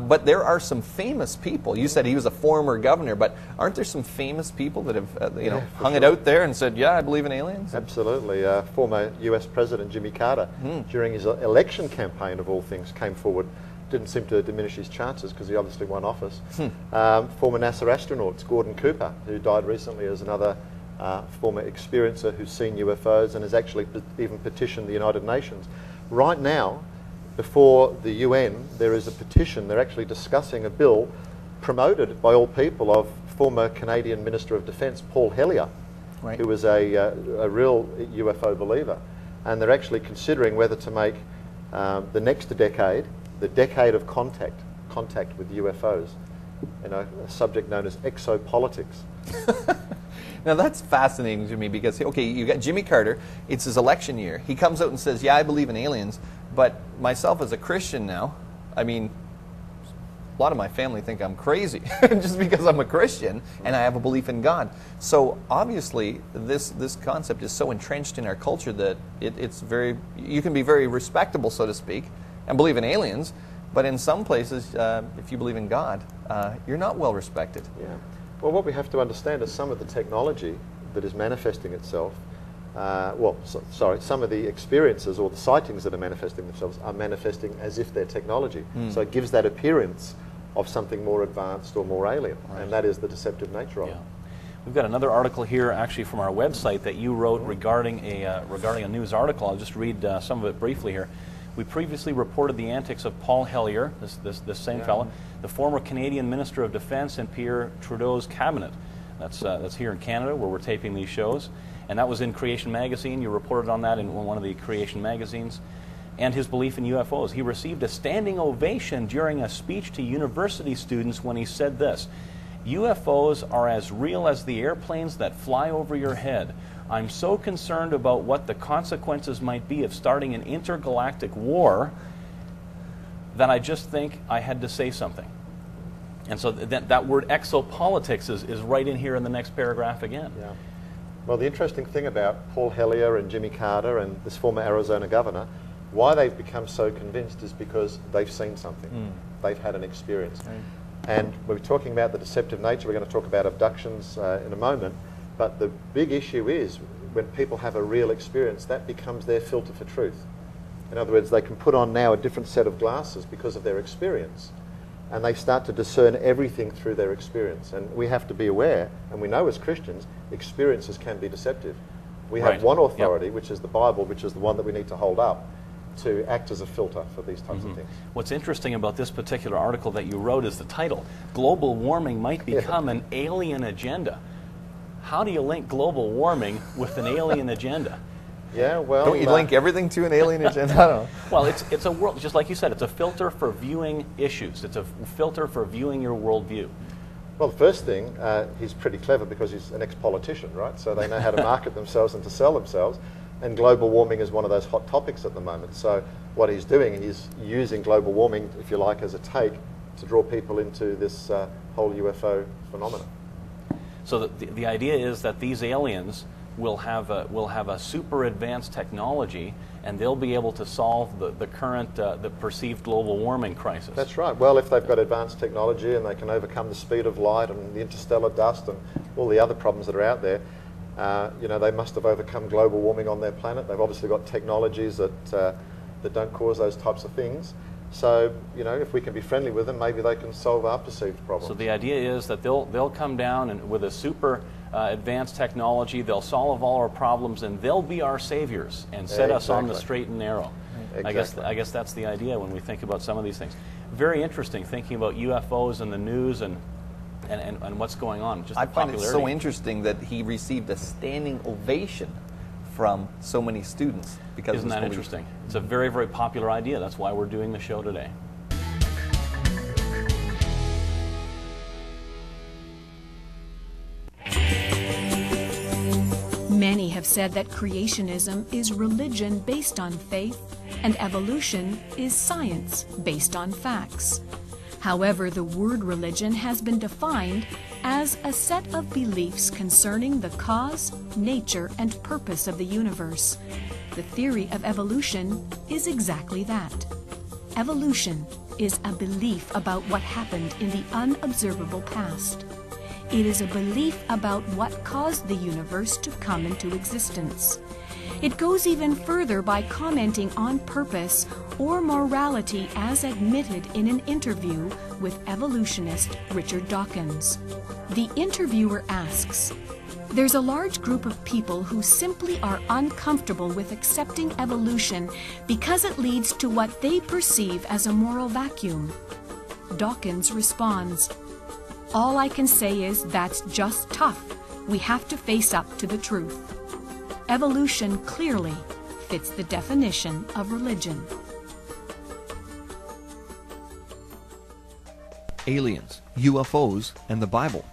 Speaker 2: But there are some famous people. You said he was a former governor, but aren't there some famous people that have hung it out there and said, "Yeah, I believe in aliens"?
Speaker 5: Absolutely. Former US President Jimmy Carter, during his election campaign, of all things, came forward. Didn't seem to diminish his chances because he obviously won office. Former NASA astronauts, Gordon Cooper, who died recently, as another former experiencer who's seen UFOs and has actually even petitioned the United Nations. Right now, before the UN, there is a petition. They're actually discussing a bill promoted by all people of former Canadian Minister of Defence Paul Hellyer,
Speaker 2: Right.
Speaker 5: who was a real UFO believer. And they're actually considering whether to make the next decade the decade of contact with UFOs, a subject known as exopolitics.
Speaker 2: Now that's fascinating to me because, okay, you got Jimmy Carter, it's his election year. He comes out and says, yeah, I believe in aliens, but myself as a Christian now, I mean, a lot of my family think I'm crazy just because I'm a Christian and I have a belief in God. So obviously this concept is so entrenched in our culture that it's very, you can be very respectable, so to speak, and believe in aliens, but in some places, if you believe in God, you're not well respected.
Speaker 5: Yeah. Well, what we have to understand is some of the technology that is manifesting itself, some of the experiences or the sightings that are manifesting themselves are manifesting as if they're technology. So it gives that appearance of something more advanced or more alien, and that is the deceptive nature of it.
Speaker 1: We've got another article here actually from our website that you wrote regarding a news article. I'll just read some of it briefly here. We previously reported the antics of Paul Hellyer, this same fellow, the former Canadian Minister of Defence in Pierre Trudeau's cabinet. That's here in Canada where we're taping these shows. And that was in Creation Magazine. You reported on that in one of the Creation magazines. And his belief in UFOs. He received a standing ovation during a speech to university students when he said this: UFOs are as real as the airplanes that fly over your head. I'm so concerned about what the consequences might be of starting an intergalactic war that I just think I had to say something. And so that word exopolitics is right in here in the next paragraph again.
Speaker 5: Yeah. Well, the interesting thing about Paul Hellyer and Jimmy Carter and this former Arizona governor, why they've become so convinced is because they've seen something. They've had an experience. And we're talking about the deceptive nature. We're going to talk about abductions in a moment. But the big issue is when people have a real experience, that becomes their filter for truth. In other words, they can put on now a different set of glasses because of their experience. And they start to discern everything through their experience. And we have to be aware, and we know as Christians, experiences can be deceptive. We have one authority, which is the Bible, which is the one that we need to hold up to act as a filter for these types of things.
Speaker 1: What's interesting about this particular article that you wrote is the title. Global warming might become an alien agenda. How do you link global warming with an alien agenda?
Speaker 5: Yeah, well...
Speaker 2: Don't you link everything to an alien agenda? I don't know.
Speaker 1: Well, it's a world, just like you said, it's a filter for viewing issues. It's a filter for viewing your worldview.
Speaker 5: Well, the first thing, he's pretty clever because he's an ex-politician, right? So they know how to market themselves and to sell themselves. And global warming is one of those hot topics at the moment. So what he's doing, he's using global warming, if you like, as a take to draw people into this whole UFO phenomenon.
Speaker 1: So the idea is that these aliens will have a super advanced technology, and they'll be able to solve the current the perceived global warming crisis.
Speaker 5: That's right. Well, if they've got advanced technology and they can overcome the speed of light and the interstellar dust and all the other problems that are out there, they must have overcome global warming on their planet. They've obviously got technologies that don't cause those types of things. So, if we can be friendly with them, maybe they can solve our perceived problems.
Speaker 1: So the idea is that they'll come down and with a super advanced technology, they'll solve all our problems, and they'll be our saviors and set us on the straight and narrow.
Speaker 5: Exactly.
Speaker 1: I guess that's the idea when we think about some of these things. Very interesting thinking about UFOs and the news and what's going on. Just
Speaker 2: I
Speaker 1: the
Speaker 2: find it
Speaker 1: popularity.
Speaker 2: so interesting that he received a standing ovation from so many students because
Speaker 1: Isn't
Speaker 2: of his
Speaker 1: that
Speaker 2: belief.
Speaker 1: interesting? It's a very, very popular idea. That's why we're doing the show today.
Speaker 3: Many have said that creationism is religion based on faith, and evolution is science based on facts. However, the word religion has been defined as a set of beliefs concerning the cause, nature, and purpose of the universe. The theory of evolution is exactly that. Evolution is a belief about what happened in the unobservable past. It is a belief about what caused the universe to come into existence. It goes even further by commenting on purpose or morality as admitted in an interview with evolutionist Richard Dawkins. The interviewer asks, "There's a large group of people who simply are uncomfortable with accepting evolution because it leads to what they perceive as a moral vacuum." Dawkins responds, All I can say is that's just tough. We have to face up to the truth. Evolution clearly fits the definition of religion.
Speaker 6: Aliens, UFOs, and the Bible.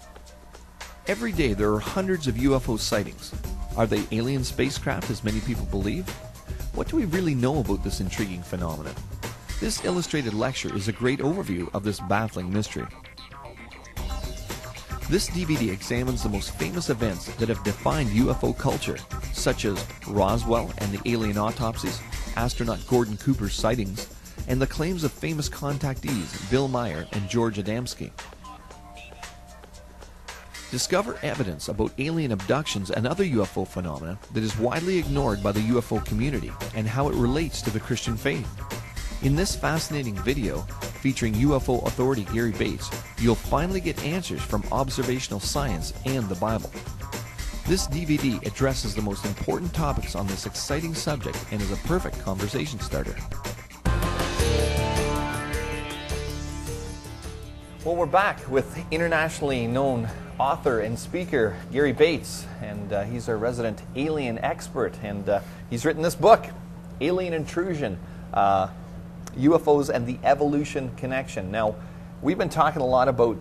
Speaker 6: Every day there are hundreds of UFO sightings. Are they alien spacecraft as many people believe? What do we really know about this intriguing phenomenon? This illustrated lecture is a great overview of this baffling mystery. This DVD examines the most famous events that have defined UFO culture, such as Roswell and the alien autopsies, astronaut Gordon Cooper's sightings, and the claims of famous contactees Bill Meyer and George Adamski. Discover evidence about alien abductions and other UFO phenomena that is widely ignored by the UFO community and how it relates to the Christian faith. In this fascinating video, featuring UFO authority Gary Bates, you'll finally get answers from observational science and the Bible. This DVD addresses the most important topics on this exciting subject and is a perfect conversation starter.
Speaker 2: Well, we're back with internationally known author and speaker Gary Bates, and he's our resident alien expert, and he's written this book, Alien Intrusion, UFOs and the Evolution Connection. Now, we've been talking a lot about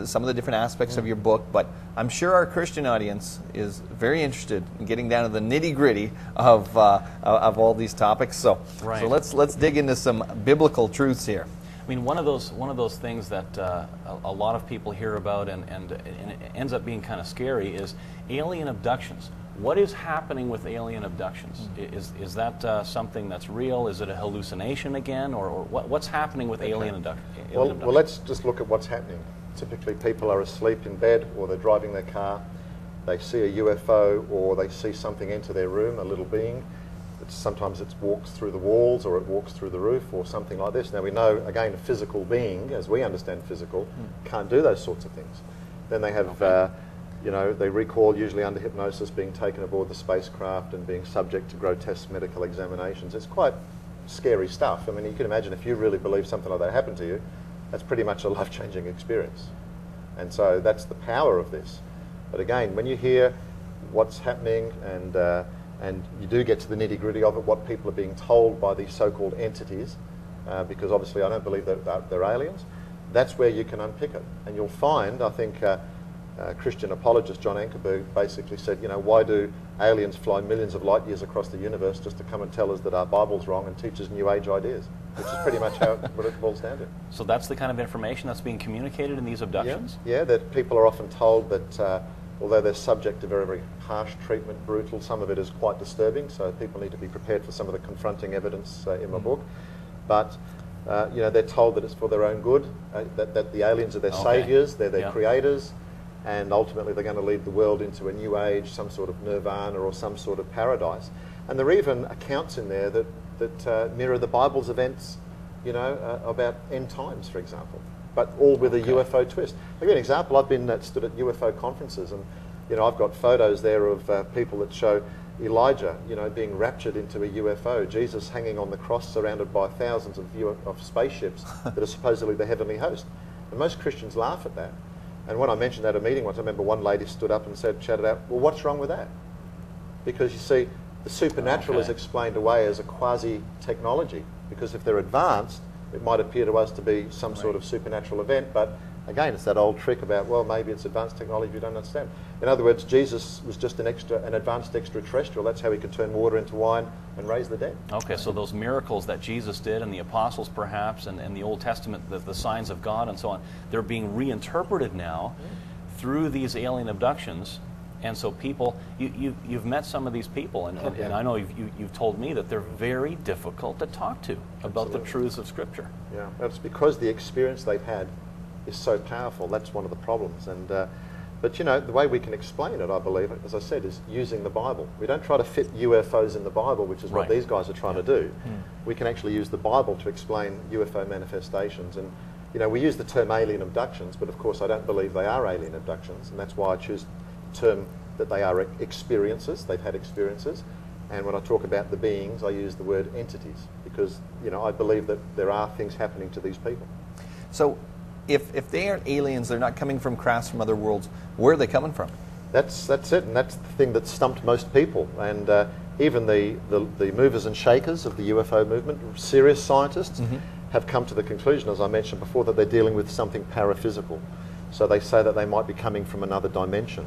Speaker 2: some of the different aspects of your book, but I'm sure our Christian audience is very interested in getting down to the nitty-gritty of all these topics. So let's dig into some biblical truths here.
Speaker 1: I mean, one of those things that a lot of people hear about and it ends up being kind of scary is alien abductions. What is happening with alien abductions? Is that something that's real? Is it a hallucination again, or what's happening with alien abductions?
Speaker 5: Well, let's just look at what's happening. Typically, people are asleep in bed, or they're driving their car. They see a UFO, or they see something enter their room, a little being. Sometimes it walks through the walls, or it walks through the roof, or something like this. Now we know, again, a physical being, as we understand physical, can't do those sorts of things. Then they have, they recall, usually under hypnosis, being taken aboard the spacecraft and being subject to grotesque medical examinations. It's quite scary stuff. I mean, you can imagine if you really believe something like that happened to you, that's pretty much a life-changing experience. And so that's the power of this. But again, when you hear what's happening and you do get to the nitty-gritty of it, what people are being told by these so-called entities, because obviously I don't believe that they're aliens, that's where you can unpick it. And you'll find, I think, Christian apologist John Ankerberg basically said, why do aliens fly millions of light years across the universe just to come and tell us that our Bible's wrong and teach us New Age ideas? Which is pretty much what it boils down to.
Speaker 1: So that's the kind of information that's being communicated in these abductions?
Speaker 5: Yeah, that people are often told that although they're subject to very, very harsh treatment, brutal, some of it is quite disturbing, so people need to be prepared for some of the confronting evidence in my book. But they're told that it's for their own good, that the aliens are their saviours, they're their creators, and ultimately they're going to lead the world into a new age, some sort of nirvana or some sort of paradise. And there are even accounts in there that mirror the Bible's events, about end times, for example, but all with a UFO twist. I'll give you an example. I've been stood at UFO conferences, and I've got photos there of people that show Elijah, being raptured into a UFO, Jesus hanging on the cross surrounded by thousands of spaceships that are supposedly the heavenly host. And most Christians laugh at that. And when I mentioned that at a meeting once, I remember one lady stood up and shouted out, well, what's wrong with that? Because you see, the supernatural is explained away as a quasi-technology, because if they're advanced, it might appear to us to be some sort of supernatural event, but again, it's that old trick about, well, maybe it's advanced technology you don't understand. In other words, Jesus was just an advanced extraterrestrial. That's how he could turn water into wine and raise the dead.
Speaker 1: Okay, so those miracles that Jesus did, and the apostles perhaps, and the Old Testament, the signs of God and so on, they're being reinterpreted now through these alien abductions. And so people, you've met some of these people, and I know you've told me that they're very difficult to talk to about the truths of Scripture.
Speaker 5: Yeah, it's because the experience they've had is so powerful. That's one of the problems. And but the way we can explain it, I believe, as I said, is using the Bible. We don't try to fit UFOs in the Bible, which is what these guys are trying to do. We can actually use the Bible to explain UFO manifestations. And we use the term alien abductions, but of course I don't believe they are alien abductions, and that's why I choose the term that they are experiences. They've had experiences. And when I talk about the beings, I use the word entities, because I believe that there are things happening to these people.
Speaker 2: So if they aren't aliens, they're not coming from crafts from other worlds, where are they coming from?
Speaker 5: That's it, and that's the thing that stumped most people. And even the movers and shakers of the UFO movement, serious scientists, have come to the conclusion, as I mentioned before, that they're dealing with something paraphysical. So they say that they might be coming from another dimension.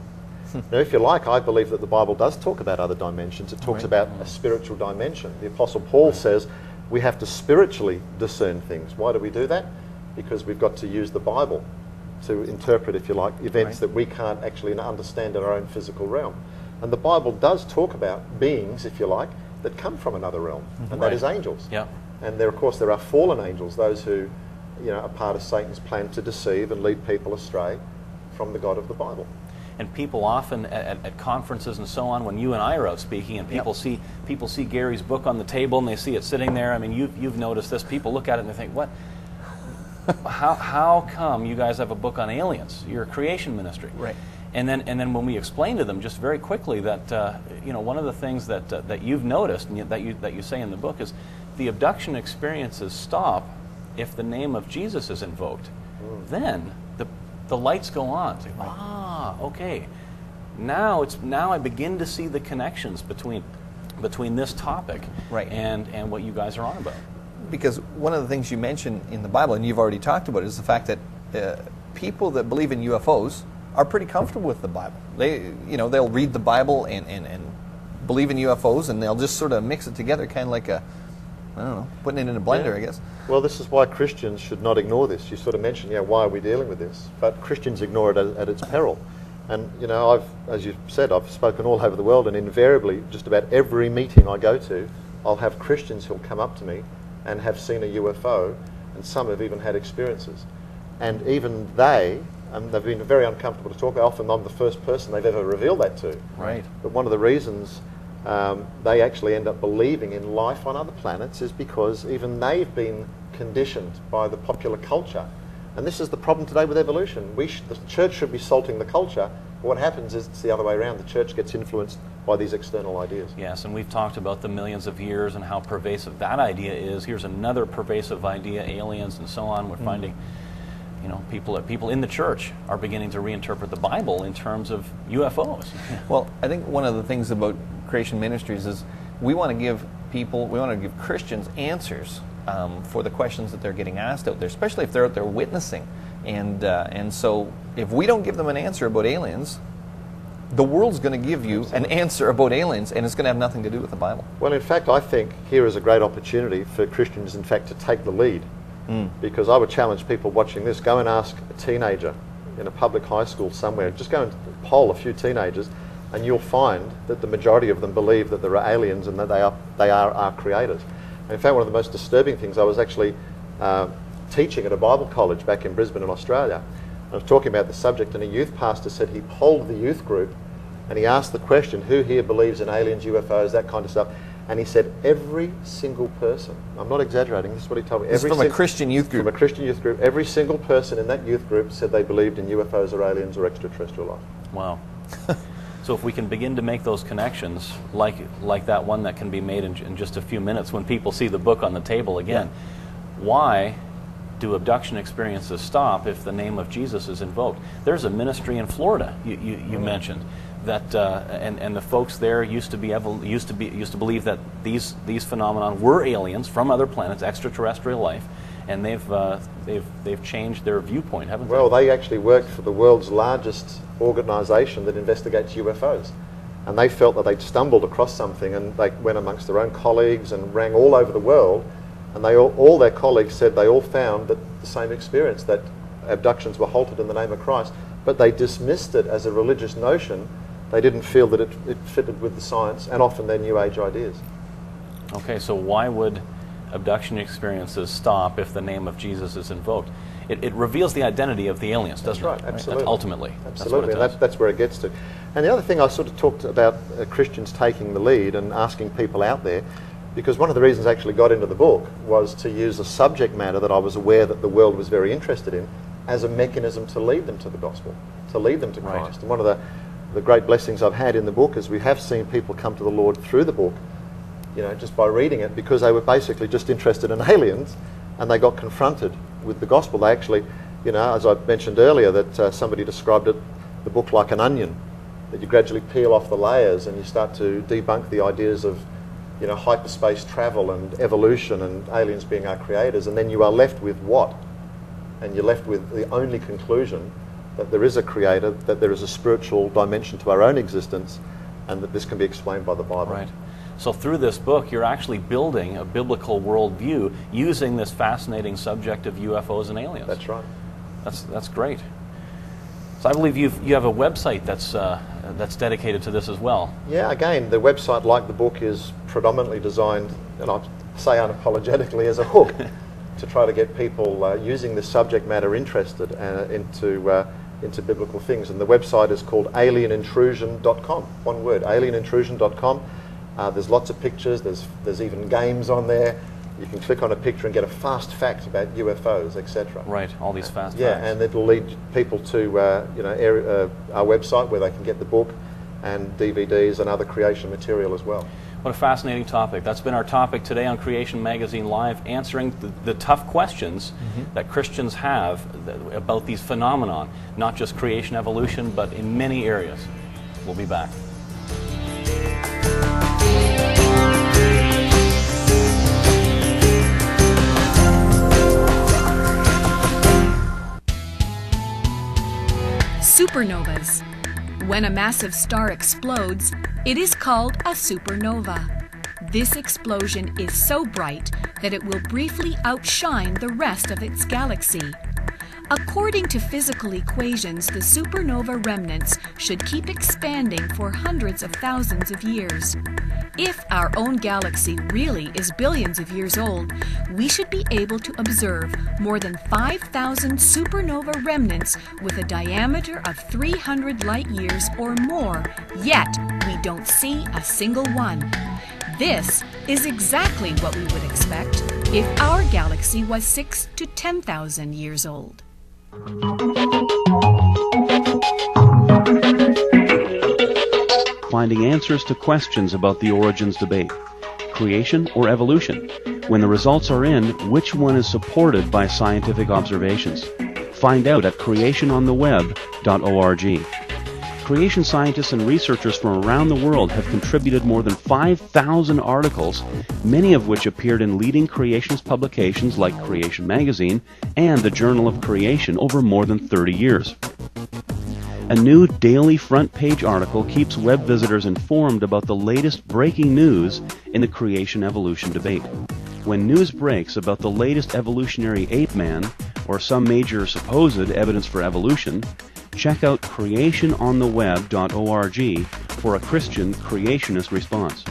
Speaker 5: Now, if you like, I believe that the Bible does talk about other dimensions. It talks about a spiritual dimension. The Apostle Paul says we have to spiritually discern things. Why do we do that? Because we've got to use the Bible to interpret, if you like, events that we can't actually understand in our own physical realm. And the Bible does talk about beings, if you like, that come from another realm, and that is angels.
Speaker 1: Yeah.
Speaker 5: And there, of course, there are fallen angels, those who, are part of Satan's plan to deceive and lead people astray from the God of the Bible.
Speaker 1: And people often at conferences and so on, when you and I are out speaking, and people see Gary's book on the table and they see it sitting there. I mean, you've noticed this. People look at it and they think, "What? How come you guys have a book on aliens? You're a creation ministry."
Speaker 2: Right.
Speaker 1: And then when we explain to them just very quickly that one of the things that you've noticed and that you say in the book is the abduction experiences stop if the name of Jesus is invoked. Then the lights go on. It's like, okay. Now I begin to see the connections between this topic and what you guys are on about.
Speaker 2: Because one of the things you mention in the Bible, and you've already talked about, is the fact that people that believe in UFOs are pretty comfortable with the Bible. They'll read the Bible and believe in UFOs, and they'll just sort of mix it together, kind of like putting it in a blender, I guess.
Speaker 5: Well, this is why Christians should not ignore this. You sort of mentioned, why are we dealing with this? But Christians ignore it at its peril. And, as you said, I've spoken all over the world, and invariably, just about every meeting I go to, I'll have Christians who'll come up to me and have seen a UFO, and some have even had experiences. And even they've been very uncomfortable to talk. Often I'm the first person they've ever revealed that to.
Speaker 2: Right.
Speaker 5: But one of the reasons they actually end up believing in life on other planets is because even they've been conditioned by the popular culture. And this is the problem today with evolution. The church should be salting the culture, but what happens is it's the other way around. The church gets influenced by these external ideas.
Speaker 1: Yes, and we've talked about the millions of years and how pervasive that idea is. Here's another pervasive idea, aliens and so on. We're finding, people in the church are beginning to reinterpret the Bible in terms of UFOs.
Speaker 2: Well, I think one of the things about Creation Ministries is we want to give Christians answers for the questions that they're getting asked out there, especially if they're out there witnessing. And so if we don't give them an answer about aliens, the world's going to give you an answer about aliens, and it's going to have nothing to do with the Bible.
Speaker 5: Well, in fact, I think here is a great opportunity for Christians, in fact, to take the lead. Because I would challenge people watching this, go and ask a teenager in a public high school somewhere, just go and poll a few teenagers, and you'll find that the majority of them believe that there are aliens and that they are our creators. And in fact, one of the most disturbing things, I was actually teaching at a Bible college back in Brisbane in Australia. I was talking about the subject, and a youth pastor said he polled the youth group and he asked the question, who here believes in aliens, UFOs, that kind of stuff? And he said every single person, I'm not exaggerating, this is what he told me.
Speaker 2: This is from a Christian youth group.
Speaker 5: From a Christian youth group. Every single person in that youth group said they believed in UFOs or aliens or extraterrestrial life.
Speaker 1: Wow. So if we can begin to make those connections, like that one that can be made in just a few minutes when people see the book on the table again, why do abduction experiences stop if the name of Jesus is invoked? There's a ministry in Florida you mentioned that, and the folks there used to believe that these phenomenon were aliens from other planets, extraterrestrial life, and they've changed their viewpoint, haven't they?
Speaker 5: Well, they actually worked for the world's largest organisation that investigates UFOs, and they felt that they'd stumbled across something, and they went amongst their own colleagues and rang all over the world, and all their colleagues said they all found that the same experience, that abductions were halted in the name of Christ, but they dismissed it as a religious notion. They didn't feel that it fitted with the science and often their New Age ideas.
Speaker 1: Okay, so why would abduction experiences stop if the name of Jesus is invoked? It reveals the identity of the aliens, doesn't
Speaker 5: That's
Speaker 1: it?
Speaker 5: right, absolutely.
Speaker 1: Ultimately.
Speaker 5: Absolutely,
Speaker 1: That's
Speaker 5: and that's where it gets to. And the other thing I sort of talked about Christians taking the lead and asking people out there, because one of the reasons I actually got into the book was to use a subject matter that I was aware that the world was very interested in as a mechanism to lead them to the gospel, to lead them to Christ. And one of the great blessings I've had in the book is we have seen people come to the Lord through the book, just by reading it, because they were basically just interested in aliens, and they got confronted with the gospel. They actually You know, as I mentioned earlier, that somebody described the book like an onion, that you gradually peel off the layers and you start to debunk the ideas of, you know, hyperspace travel and evolution and aliens being our creators, and then you are left with what? And you're left with the only conclusion that there is a creator, that there is a spiritual dimension to our own existence, and that this can be explained by the Bible.
Speaker 1: Right. So through this book, you're actually building a biblical worldview using this fascinating subject of UFOs and aliens.
Speaker 5: That's right.
Speaker 1: That's great. So I believe you have a website that's dedicated to this as well.
Speaker 5: Yeah, again, the website, like the book, is predominantly designed, and I say unapologetically, as a hook to try to get people using this subject matter interested into biblical things. And the website is called alienintrusion.com. One word, alienintrusion.com. There's lots of pictures. There's even games on there. You can click on a picture and get a fast fact about UFOs, etc.
Speaker 1: Right, all these fast facts.
Speaker 5: Yeah, and it'll lead people to our website where they can get the book and DVDs and other creation material as well.
Speaker 1: What a fascinating topic. That's been our topic today on Creation Magazine Live, answering the tough questions that Christians have about these phenomenon, not just creation evolution, but in many areas. We'll be back.
Speaker 3: Supernovas. When a massive star explodes, it is called a supernova. This explosion is so bright that it will briefly outshine the rest of its galaxy. According to physical equations, the supernova remnants should keep expanding for hundreds of thousands of years. If our own galaxy really is billions of years old, we should be able to observe more than 5,000 supernova remnants with a diameter of 300 light years or more, yet we don't see a single one. This is exactly what we would expect if our galaxy was 6,000 to 10,000 years old.
Speaker 4: Finding answers to questions about the origins debate. Creation or evolution? When the results are in, which one is supported by scientific observations? Find out at creationontheweb.org. Creation scientists and researchers from around the world have contributed more than 5,000 articles, many of which appeared in leading creationist publications like Creation Magazine and the Journal of Creation over more than 30 years. A new daily front page article keeps web visitors informed about the latest breaking news in the creation evolution debate. When news breaks about the latest evolutionary ape man or some major supposed evidence for evolution, check out creationontheweb.org for a Christian creationist response.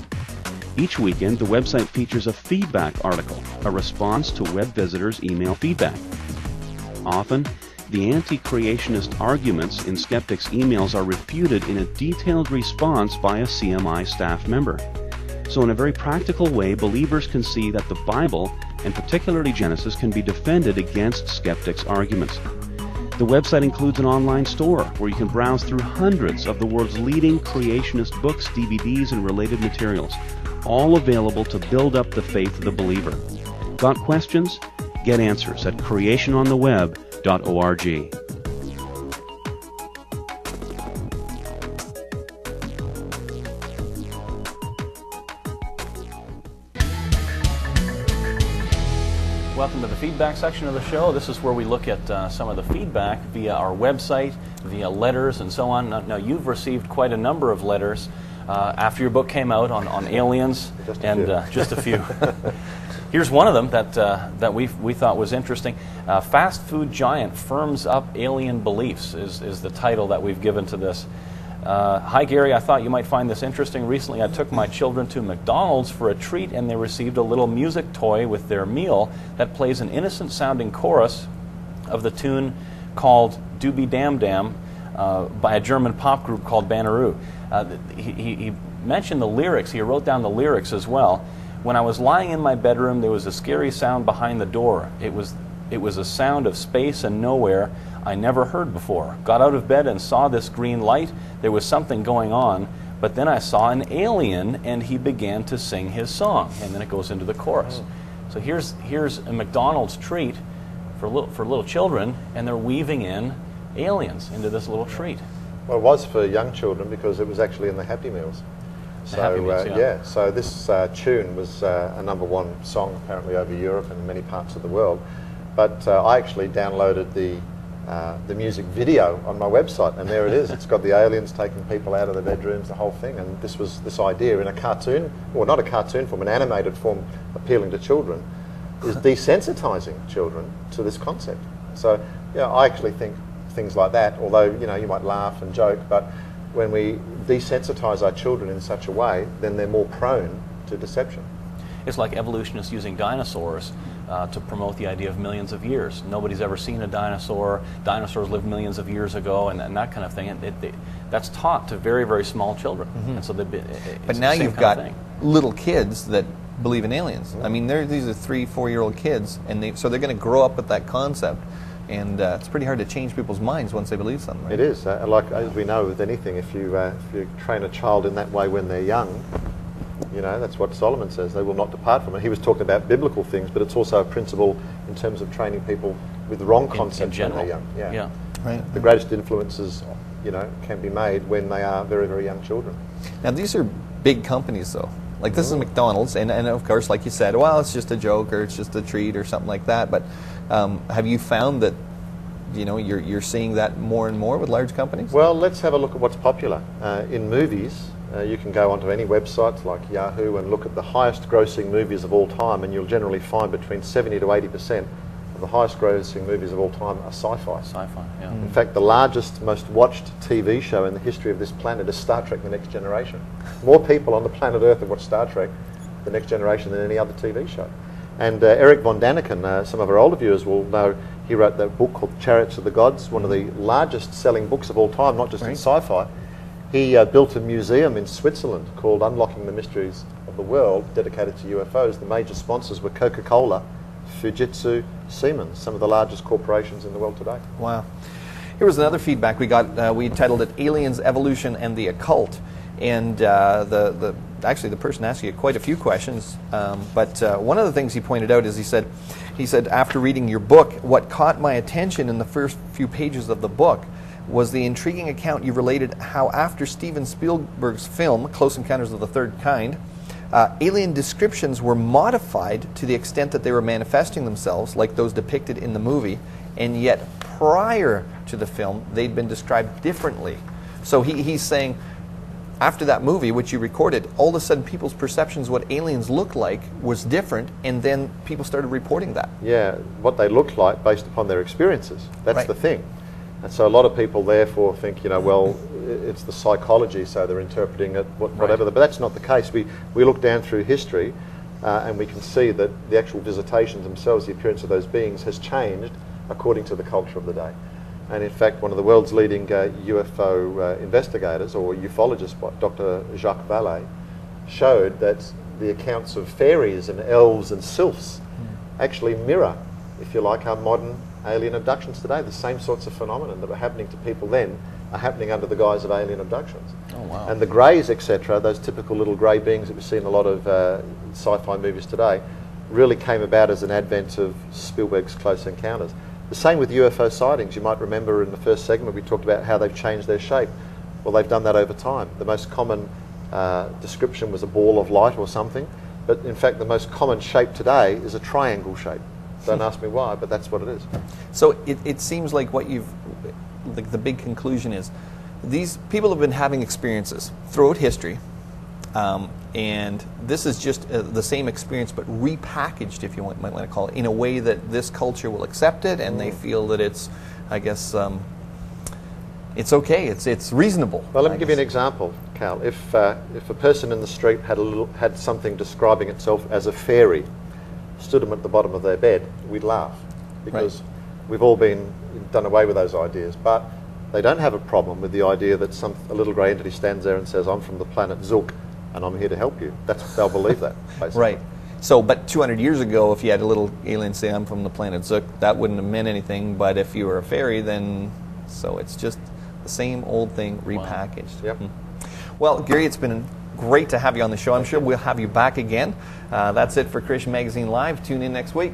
Speaker 4: Each weekend, the website features a feedback article, a response to web visitors' email feedback. Often, the anti-creationist arguments in skeptics' emails are refuted in a detailed response by a CMI staff member. So in a very practical way, believers can see that the Bible, and particularly Genesis, can be defended against skeptics' arguments. The website includes an online store where you can browse through hundreds of the world's leading creationist books, DVDs, and related materials, all available to build up the faith of the believer. Got questions? Get answers at creationontheweb.org.
Speaker 1: Welcome to the feedback section of the show. This is where we look at some of the feedback via our website, via letters, and so on. Now you've received quite a number of letters after your book came out on aliens, just a few. Here's one of them that we thought was interesting. Fast food giant firms up alien beliefs is the title that we've given to this. Hi Gary, I thought you might find this interesting. Recently I took my children to McDonald's for a treat and they received a little music toy with their meal that plays an innocent sounding chorus of the tune called Doobie Dam Dam by a German pop group called Banneroo. He mentioned the lyrics, he wrote down the lyrics as well. When I was lying in my bedroom, there was a scary sound behind the door. It was a sound of space and nowhere I never heard before. Got out of bed and saw this green light. There was something going on, but then I saw an alien and he began to sing his song. And then it goes into the chorus. So here's a McDonald's treat for little children, and they're weaving in aliens into this little treat.
Speaker 5: Well, it was for young children because it was actually in the Happy Meals. So,
Speaker 1: Happy Meals, yeah.
Speaker 5: So this tune was a #1 song apparently over Europe and many parts of the world. But I actually downloaded the music video on my website, and there it is. It's got the aliens taking people out of their bedrooms, the whole thing. And this was this idea in a cartoon, or not a cartoon form, an animated form, appealing to children, is desensitizing children to this concept. So, I actually think things like that, although you might laugh and joke, but when we desensitize our children in such a way, then they're more prone to deception.
Speaker 1: It's like evolutionists using dinosaurs to promote the idea of millions of years. Nobody's ever seen a dinosaur. Dinosaurs lived millions of years ago, and that kind of thing. And that's taught to very, very small children. And so
Speaker 2: but now you've got little kids that believe in aliens. I mean, these are 3-4-year-old kids, and so they're going to grow up with that concept. And it's pretty hard to change people's minds once they believe something. Right?
Speaker 5: It is. Like as we know with anything, if you train a child in that way when they're young, that's what Solomon says, they will not depart from it. He was talking about biblical things, but it's also a principle in terms of training people with the wrong concepts when they're young. Yeah.
Speaker 2: Right.
Speaker 5: The greatest influences, can be made when they are very, very young children.
Speaker 2: Now, these are big companies, though. Like, this is McDonald's, and of course, like you said, well, it's just a joke, or it's just a treat, or something like that. But have you found that, you're seeing that more and more with large companies?
Speaker 5: Well, let's have a look at what's popular. In movies, you can go onto any websites like Yahoo and look at the highest grossing movies of all time, and you'll generally find between 70 to 80% of the highest grossing movies of all time are sci-fi.
Speaker 1: Sci-fi, yeah.
Speaker 5: In fact, the largest, most watched TV show in the history of this planet is Star Trek: The Next Generation. More people on the planet Earth have watched Star Trek: The Next Generation than any other TV show. And Eric von Daniken, some of our older viewers will know, he wrote that book called Chariots of the Gods, one of the largest selling books of all time, not just in sci-fi. He built a museum in Switzerland called Unlocking the Mysteries of the World, dedicated to UFOs. The major sponsors were Coca-Cola, Fujitsu, Siemens, some of the largest corporations in the world today.
Speaker 2: Wow. Here was another feedback we got. We titled it Aliens, Evolution, and the Occult. And actually the person asked you quite a few questions, but one of the things he pointed out is he said after reading your book, what caught my attention in the first few pages of the book was the intriguing account you related how after Steven Spielberg's film Close Encounters of the Third Kind, alien descriptions were modified to the extent that they were manifesting themselves like those depicted in the movie, and yet prior to the film they'd been described differently. So he's saying after that movie, which you recorded, all of a sudden people's perceptions of what aliens look like was different, and then people started reporting that.
Speaker 5: Yeah, what they look like based upon their experiences. That's the thing. And so a lot of people therefore think, well, it's the psychology, so they're interpreting it, whatever. But that's not the case. We look down through history and we can see that the actual visitations themselves, the appearance of those beings, has changed according to the culture of the day. And in fact, one of the world's leading UFO investigators, or ufologists, Dr. Jacques Vallée, showed that the accounts of fairies and elves and sylphs actually mirror, if you like, our modern alien abductions today. The same sorts of phenomena that were happening to people then are happening under the guise of alien abductions.
Speaker 1: Oh, wow.
Speaker 5: And the greys, etc., those typical little grey beings that we see in a lot of sci-fi movies today, really came about as an advent of Spielberg's Close Encounters. The same with UFO sightings. You might remember in the first segment we talked about how they've changed their shape. Well, they've done that over time. The most common description was a ball of light or something, but in fact the most common shape today is a triangle shape. Don't ask me why, but that's what it is.
Speaker 2: So it seems like the big conclusion is these people have been having experiences throughout history, and this is just the same experience but repackaged, if you might want to call it, in a way that this culture will accept it, and they feel that it's, I guess, it's okay, it's reasonable.
Speaker 5: Well, let me give you an example, Cal. If a person in the street had something describing itself as a fairy, stood them at the bottom of their bed, we'd laugh, because we've all been done away with those ideas. But they don't have a problem with the idea that a little grey entity stands there and says, I'm from the planet Zook and I'm here to help you. They'll believe that, basically.
Speaker 2: Right. So, but 200 years ago, if you had a little alien say, I'm from the planet Zook, that wouldn't have meant anything. But if you were a fairy, then, so it's just the same old thing repackaged.
Speaker 5: Wow. Yep.
Speaker 2: Well, Gary, it's been great to have you on the show. I'm sure we'll have you back again. That's it for Christian Magazine Live. Tune in next week.